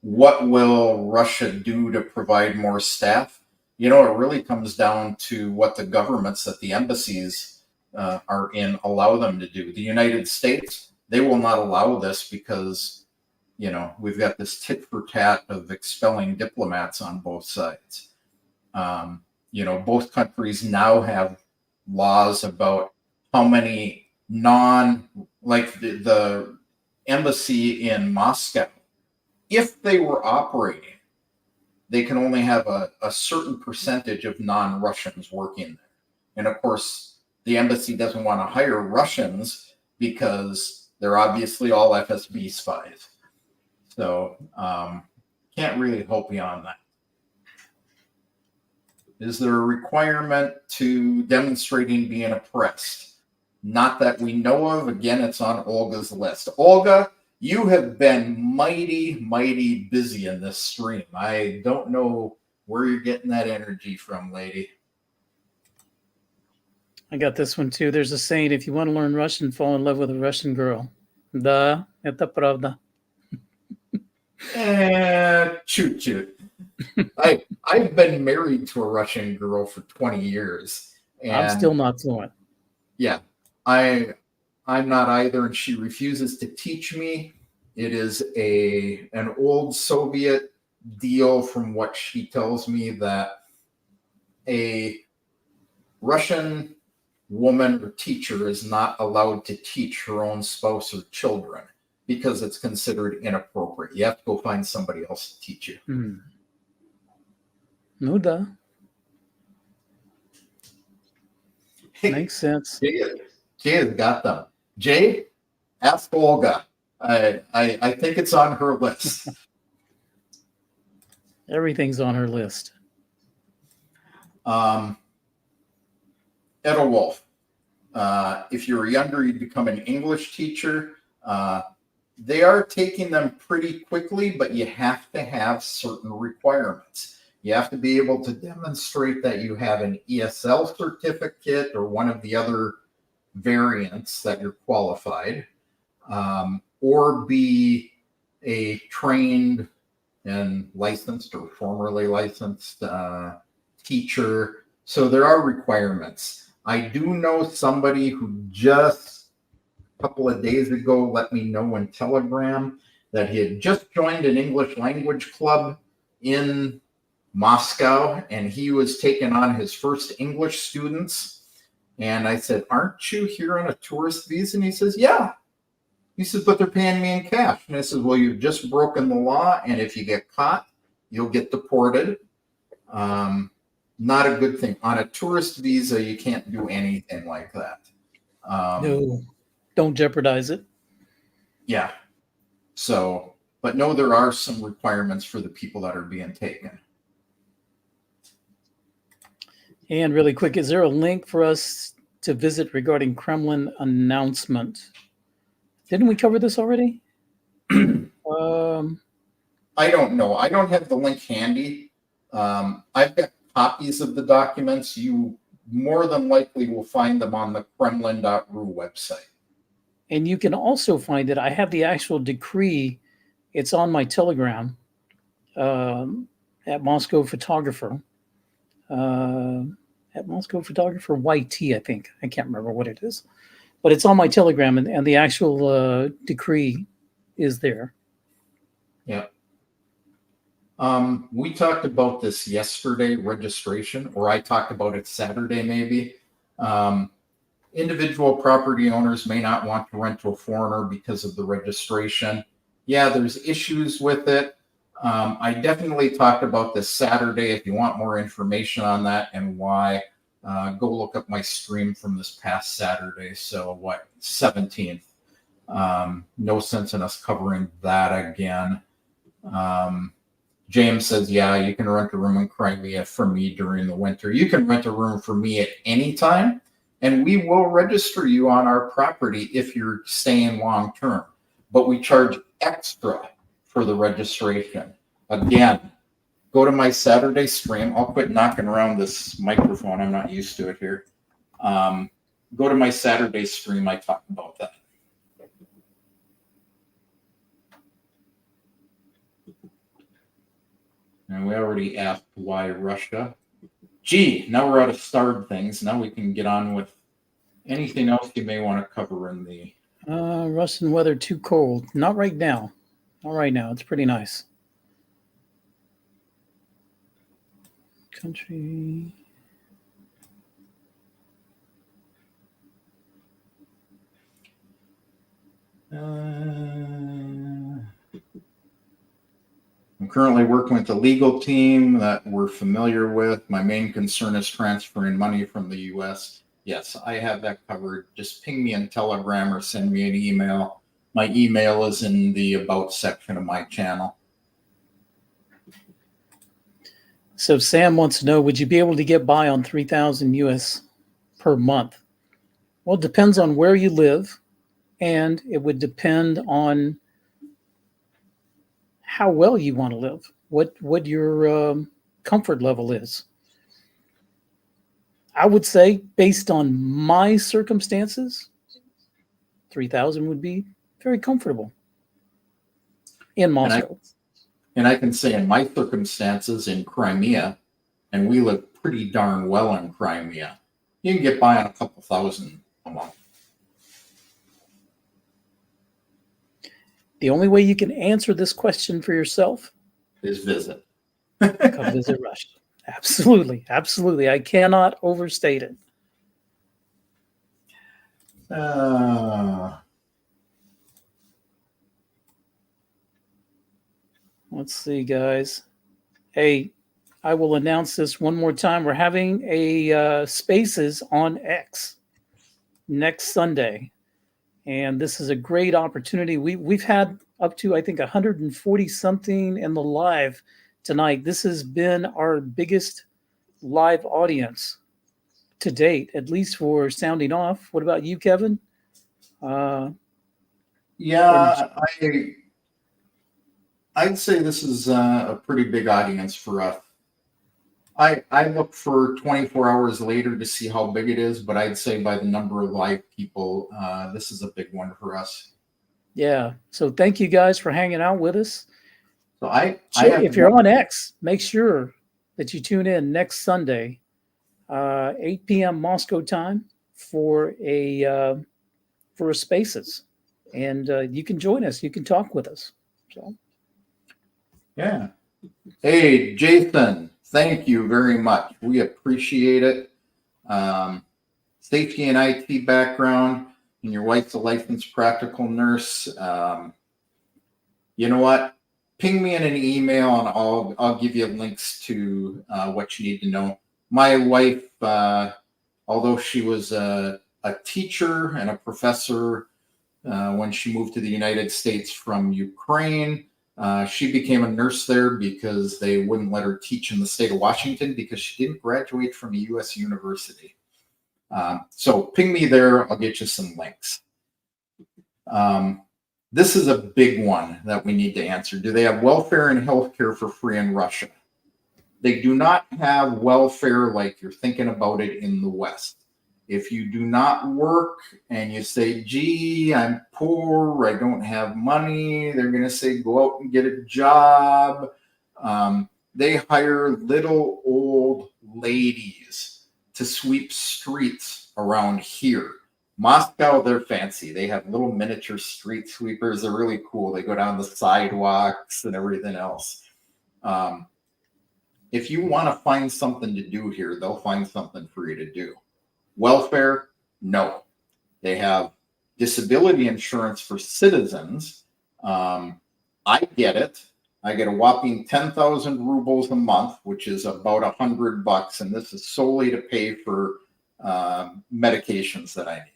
What will Russia do to provide more staff? It really comes down to what the governments that the embassies are in allow them to do. The United States, they will not allow this because we've got this tit for tat of expelling diplomats on both sides. Both countries now have laws about how many the embassy in Moscow, if they were operating, they can only have a certain percentage of non-Russians working there. And of course, the embassy doesn't want to hire Russians because they're obviously all FSB spies. So can't really help you on that. Is there a requirement to demonstrating being oppressed? Not that we know of. Again, it's on Olga's list. Olga, you have been mighty, mighty busy in this stream. I don't know where you're getting that energy from, lady. I got this one too. There's a saying: if you want to learn Russian, fall in love with a Russian girl. Da, это правда. Choo-choo. I've been married to a Russian girl for 20 years. And I'm still not fluent. Yeah, I'm not either, and she refuses to teach me. It is an old Soviet deal, from what she tells me, that a Russian woman or teacher is not allowed to teach her own spouse or children because it's considered inappropriate. You have to go find somebody else to teach you. No duh. Makes sense. Jay has got them. Jay, ask Olga. I think it's on her list. Everything's on her list. Edelwolf, if you're younger, you become an English teacher. They are taking them pretty quickly, but you have to have certain requirements. You have to be able to demonstrate that you have an ESL certificate or one of the other variants that you're qualified, or be a trained and licensed or formerly licensed teacher. So there are requirements. I do know somebody who just a couple of days ago let me know in Telegram that he had just joined an English language club in Moscow, and he was taking on his first English students. And I said, aren't you here on a tourist visa? And he says, yeah. He says, but they're paying me in cash. And I said, well, you've just broken the law, and if you get caught, you'll get deported. Not a good thing. On a tourist visa, you can't do anything like that. No, don't jeopardize it. Yeah. So, but no, there are some requirements for the people that are being taken. And really quick, is there a link for us to visit regarding Kremlin announcement? Didn't we cover this already? I don't know. I don't have the link handy. I've got copies of the documents. You more than likely will find them on the Kremlin.ru website. And you can also find it. I have the actual decree. It's on my Telegram at Moscow Photographer. At Moscow Photographer YT, I think. I can't remember what it is. But it's on my Telegram, and the actual decree is there. Yeah. We talked about this yesterday, registration, or I talked about it Saturday maybe. Individual property owners may not want to rent to a foreigner because of the registration. Yeah, there's issues with it. I definitely talked about this Saturday. If you want more information on that and why, go look up my stream from this past Saturday. So 17th. No sense in us covering that again. James says, yeah, you can rent a room in Crimea for me during the winter. You can rent a room for me at any time, and we will register you on our property if you're staying long term. But we charge extra for the registration. Again, go to my Saturday stream. I'll quit knocking around this microphone. I'm not used to it here. Go to my Saturday stream. I talked about that. And we already asked why Russia. Gee, now we're out of starred things. Now we can get on with anything else you may want to cover in the... Russian weather too cold. Not right now. Not right now. It's pretty nice. Country... currently working with a legal team that we're familiar with. My main concern is transferring money from the US. Yes, I have that covered. Just ping me in Telegram or send me an email. My email is in the About section of my channel. So Sam wants to know, would you be able to get by on 3,000 US per month? Well, it depends on where you live, and it would depend on how well you want to live, what your comfort level is. I would say, based on my circumstances, 3,000 would be very comfortable in Moscow. And I can say in my circumstances in Crimea, and we live pretty darn well in Crimea, you can get by on a couple thousand a month. The only way you can answer this question for yourself is visit. Come visit Russia. Absolutely. Absolutely. I cannot overstate it. Let's see, guys. Hey, I will announce this one more time. We're having a Spaces on X next Sunday. And this is a great opportunity. We've had up to, I think, 140 something in the live tonight. This has been our biggest live audience to date, at least for Sounding Off. What about you, Kevin? I'd say this is a pretty big audience for us. I look for 24 hours later to see how big it is, but I'd say by the number of live people, this is a big one for us. Yeah. So thank you guys for hanging out with us. So if you're on X, make sure that you tune in next Sunday, 8 p.m. Moscow time for a Spaces, and you can join us. You can talk with us. So. Yeah. Hey, Jason, thank you very much. We appreciate it. Safety and IT background, and your wife's a licensed practical nurse. You know what? Ping me in an email, and I'll give you links to what you need to know. My wife, although she was a teacher and a professor when she moved to the United States from Ukraine, she became a nurse there because they wouldn't let her teach in the state of Washington because she didn't graduate from a U.S. university. So ping me there. I'll get you some links. This is a big one that we need to answer. Do they have welfare and healthcare for free in Russia? They do not have welfare like you're thinking about it in the West. If you do not work and you say, gee, I'm poor, I don't have money, they're going to say, go out and get a job. They hire little old ladies to sweep streets around here. Moscow, they're fancy. They have little miniature street sweepers. They're really cool. They go down the sidewalks and everything else. If you want to find something to do here, they'll find something for you to do. Welfare, no. They have disability insurance for citizens. I get it. I get a whopping 10,000 rubles a month, which is about $100, and this is solely to pay for medications that I need.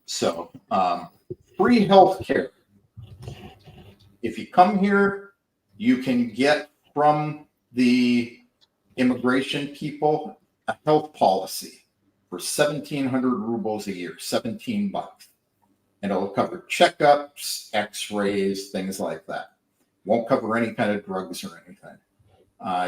So, free health care. If you come here, you can get from the immigration people a health policy for 1,700 rubles a year, $17. And it'll cover checkups, x-rays, things like that. Won't cover any kind of drugs or anything.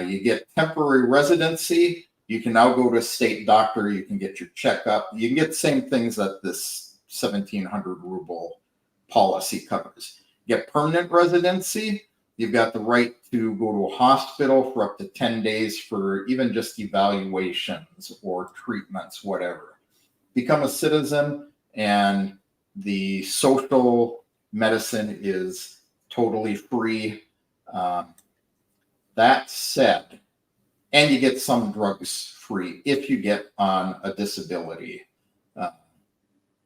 You get temporary residency. You can now go to a state doctor. You can get your checkup. You can get the same things that this 1,700 ruble policy covers. You get permanent residency. You've got the right to go to a hospital for up to 10 days for even just evaluations or treatments, whatever. Become a citizen, and the social medicine is totally free. That said, and you get some drugs free if you get on a disability,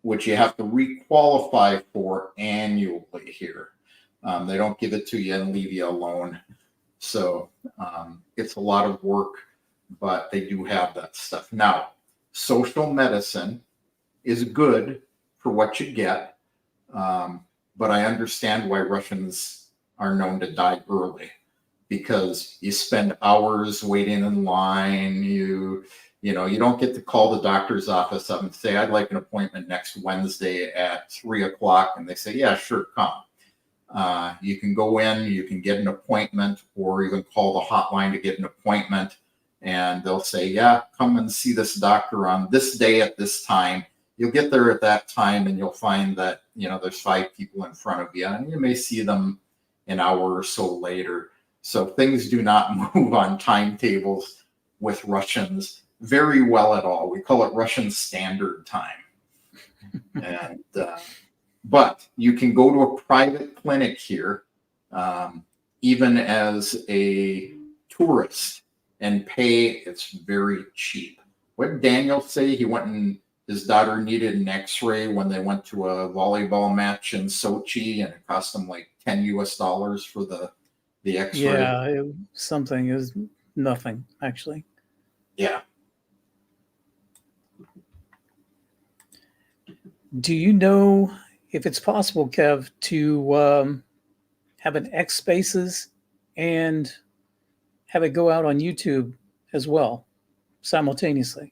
which you have to requalify for annually here. They don't give it to you and leave you alone. So it's a lot of work, but they do have that stuff. Now, social medicine is good for what you get, but I understand why Russians are known to die early, because you spend hours waiting in line. You don't get to call the doctor's office up and say, I'd like an appointment next Wednesday at 3:00. And they say, yeah, sure, come. You can go in, you can get an appointment, or even call the hotline to get an appointment. And they'll say, yeah, come and see this doctor on this day at this time. You'll get there at that time and you'll find that, there's 5 people in front of you, and you may see them an hour or so later. So things do not move on timetables with Russians very well at all. We call it Russian Standard Time. And but you can go to a private clinic here, even as a tourist, and pay. It's very cheap. What did Daniel say? He went and his daughter needed an X-ray when they went to a volleyball match in Sochi, and it cost them like $10 for the X-ray. Yeah, something is nothing, actually. Yeah. Do you know if it's possible, Kev, to have an X Spaces and have it go out on YouTube as well, simultaneously?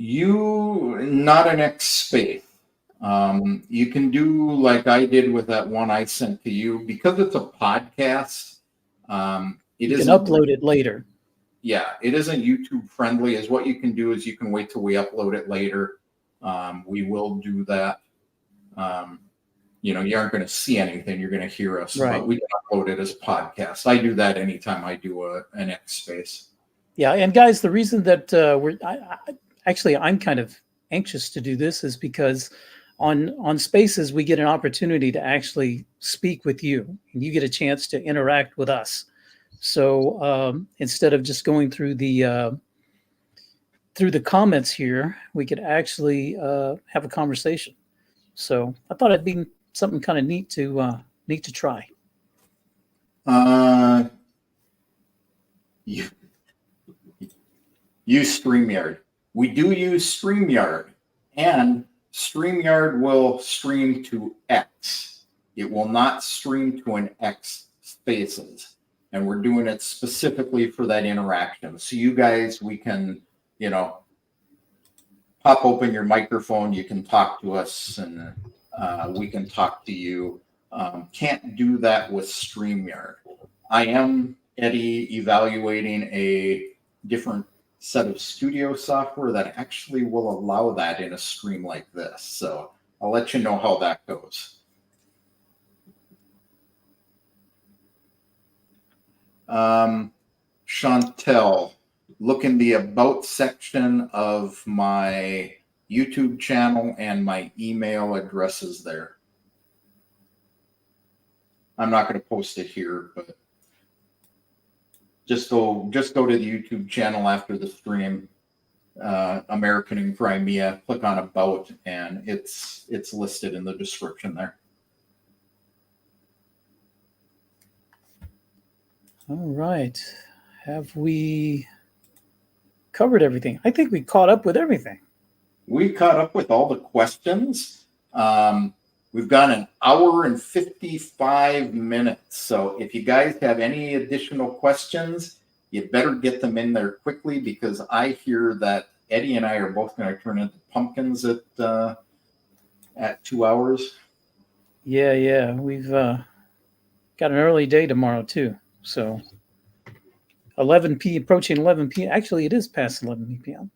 Not an X space. You can do like I did with that one I sent to you, because it's a podcast. You can upload it later. Yeah, it isn't YouTube friendly. Is what you can do is you can wait till we upload it later. We will do that. You aren't going to see anything. You're going to hear us. Right. But we can upload it as a podcast. I do that anytime I do an X space. Yeah, and guys, the reason that I'm kind of anxious to do this is because on Spaces we get an opportunity to actually speak with you, and you get a chance to interact with us. So instead of just going through the comments here, we could actually have a conversation. So I thought it'd be something kind of neat to try. Use StreamYard. We do use StreamYard, and StreamYard will stream to X. It will not stream to an X Spaces. And we're doing it specifically for that interaction. So you guys, we can, pop open your microphone. You can talk to us, and we can talk to you. Can't do that with StreamYard. I am, Eddie, evaluating a different set of studio software that actually will allow that in a stream like this. So I'll let you know how that goes. Chantel, look in the About section of my YouTube channel, and my email address is there. I'm not going to post it here, but just go to the YouTube channel after the stream, American in Crimea, click on About, and it's listed in the description there. All right. Have we covered everything? I think we caught up with everything. We caught up with all the questions. We've got an hour and 55 minutes. So if you guys have any additional questions, you better get them in there quickly, because I hear that Eddie and I are both going to turn into pumpkins at 2 hours. Yeah. We've got an early day tomorrow too. So 11 p.m. approaching 11 p.m. Actually, it is past 11 p.m.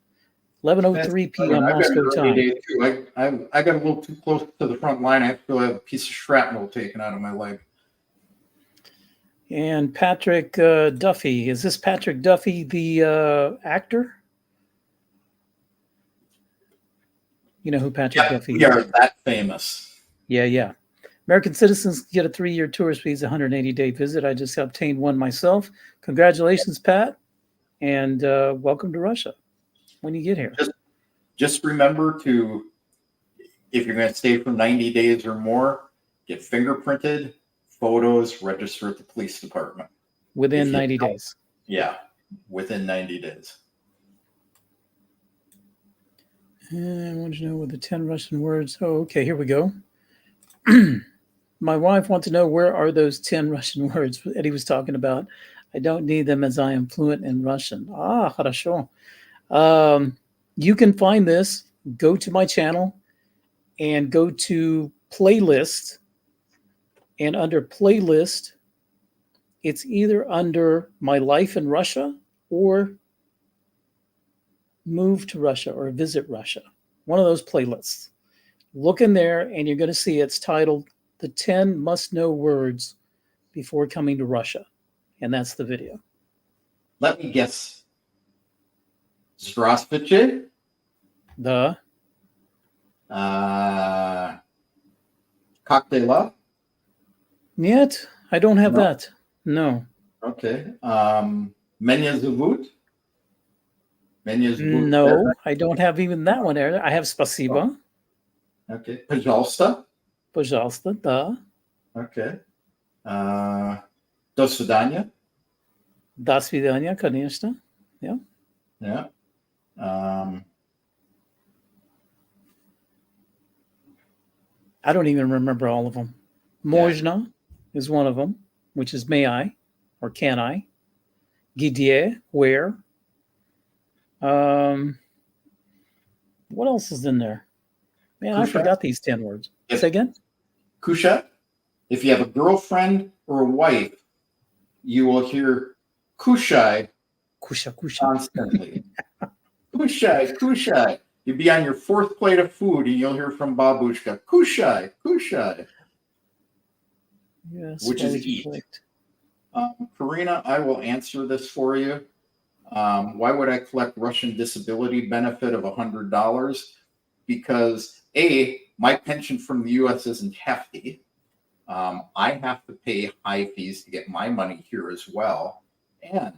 11:03 p.m. Moscow time. I got a little too close to the front line. I actually have a piece of shrapnel taken out of my leg. And Patrick Duffy. Is this Patrick Duffy, the actor? You know who Patrick Duffy is? We are that famous. Yeah. American citizens get a 3-year tourist visa, 180-day visit. I just obtained one myself. Congratulations, Pat, and welcome to Russia when you get here. Just remember to, if you're going to stay for 90 days or more, get fingerprinted, photos, register at the police department. Within If you 90 don't- days. Yeah, within 90 days. And I want to know what the 10 Russian words. Oh, okay, here we go. My wife wants to know where are those 10 Russian words Eddie was talking about. I don't need them as I am fluent in Russian. Ah, хорошо. You can find this. Go to my channel and go to playlist. And under playlist, it's either under my life in Russia or move to Russia or visit Russia. One of those playlists. Look in there and you're going to see it's titled The 10 Must Know Words Before Coming to Russia. And that's the video. Let me guess. Здравствуйте. The Как дела? Нет, I don't have No. that. No. Okay. Меня зовут? Меня зовут No, это? I don't have even that one there. I have спасибо. Okay. Пожалуйста. Пожалуйста, да. Okay. До свидания. До свидания, конечно. Yeah. Yeah. I don't even remember all of them. Можно is one of them, which is may I or can I. Где, where. What else is in there? Man, I Kusha? forgot these 10 words. Yes. Say again? Kusha. If you have a girlfriend or a wife, you will hear kushai Kusha, kusha. constantly. Kushai, kushai. You'd be on your fourth plate of food and you'll hear from babushka, kushai, kushai. Yes, Which why is would you eat. collect? Karina, I will answer this for you. Why would I collect Russian disability benefit of $100? Because A, my pension from the U.S. isn't hefty. I have to pay high fees to get my money here as well. And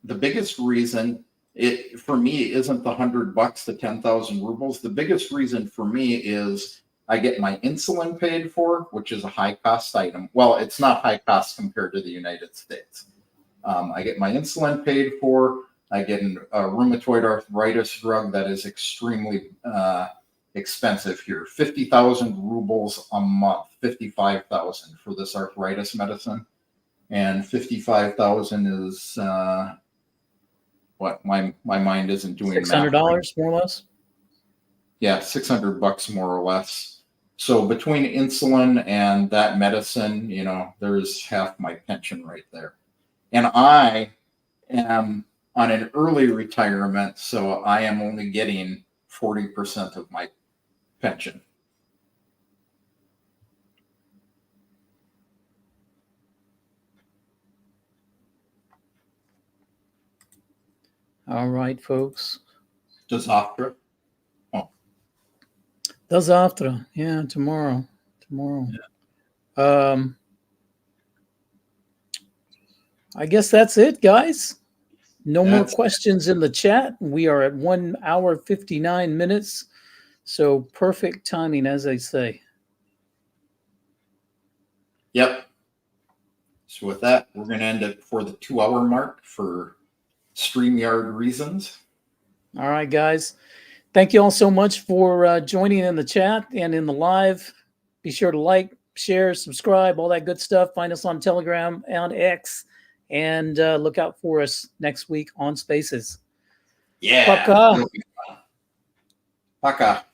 the biggest reason it for me isn't the $100, the 10,000 rubles. The biggest reason for me is I get my insulin paid for, which is a high cost item. Well, it's not high cost compared to the United States. I get my insulin paid for. I get a rheumatoid arthritis drug that is extremely expensive here. 50,000 rubles a month, 55,000 for this arthritis medicine. And 55,000 is what my mind isn't doing. $600 more or less? Yeah, $600 more or less. So between insulin and that medicine, you know, there's half my pension right there. And I am on an early retirement, so I am only getting 40% of my pension. All right, folks. До завтра. До завтра. Yeah, tomorrow. Tomorrow. Yeah. I guess that's it, guys. No more That's questions in the chat. We are at 1 hour, 59 minutes. So perfect timing, as I say. Yep. So with that, we're going to end it for the 2-hour mark for StreamYard reasons. All right, guys. Thank you all so much for joining in the chat and in the live. Be sure to like, share, subscribe, all that good stuff. Find us on Telegram and X. And look out for us next week on Spaces. Yeah. Пока. Poka.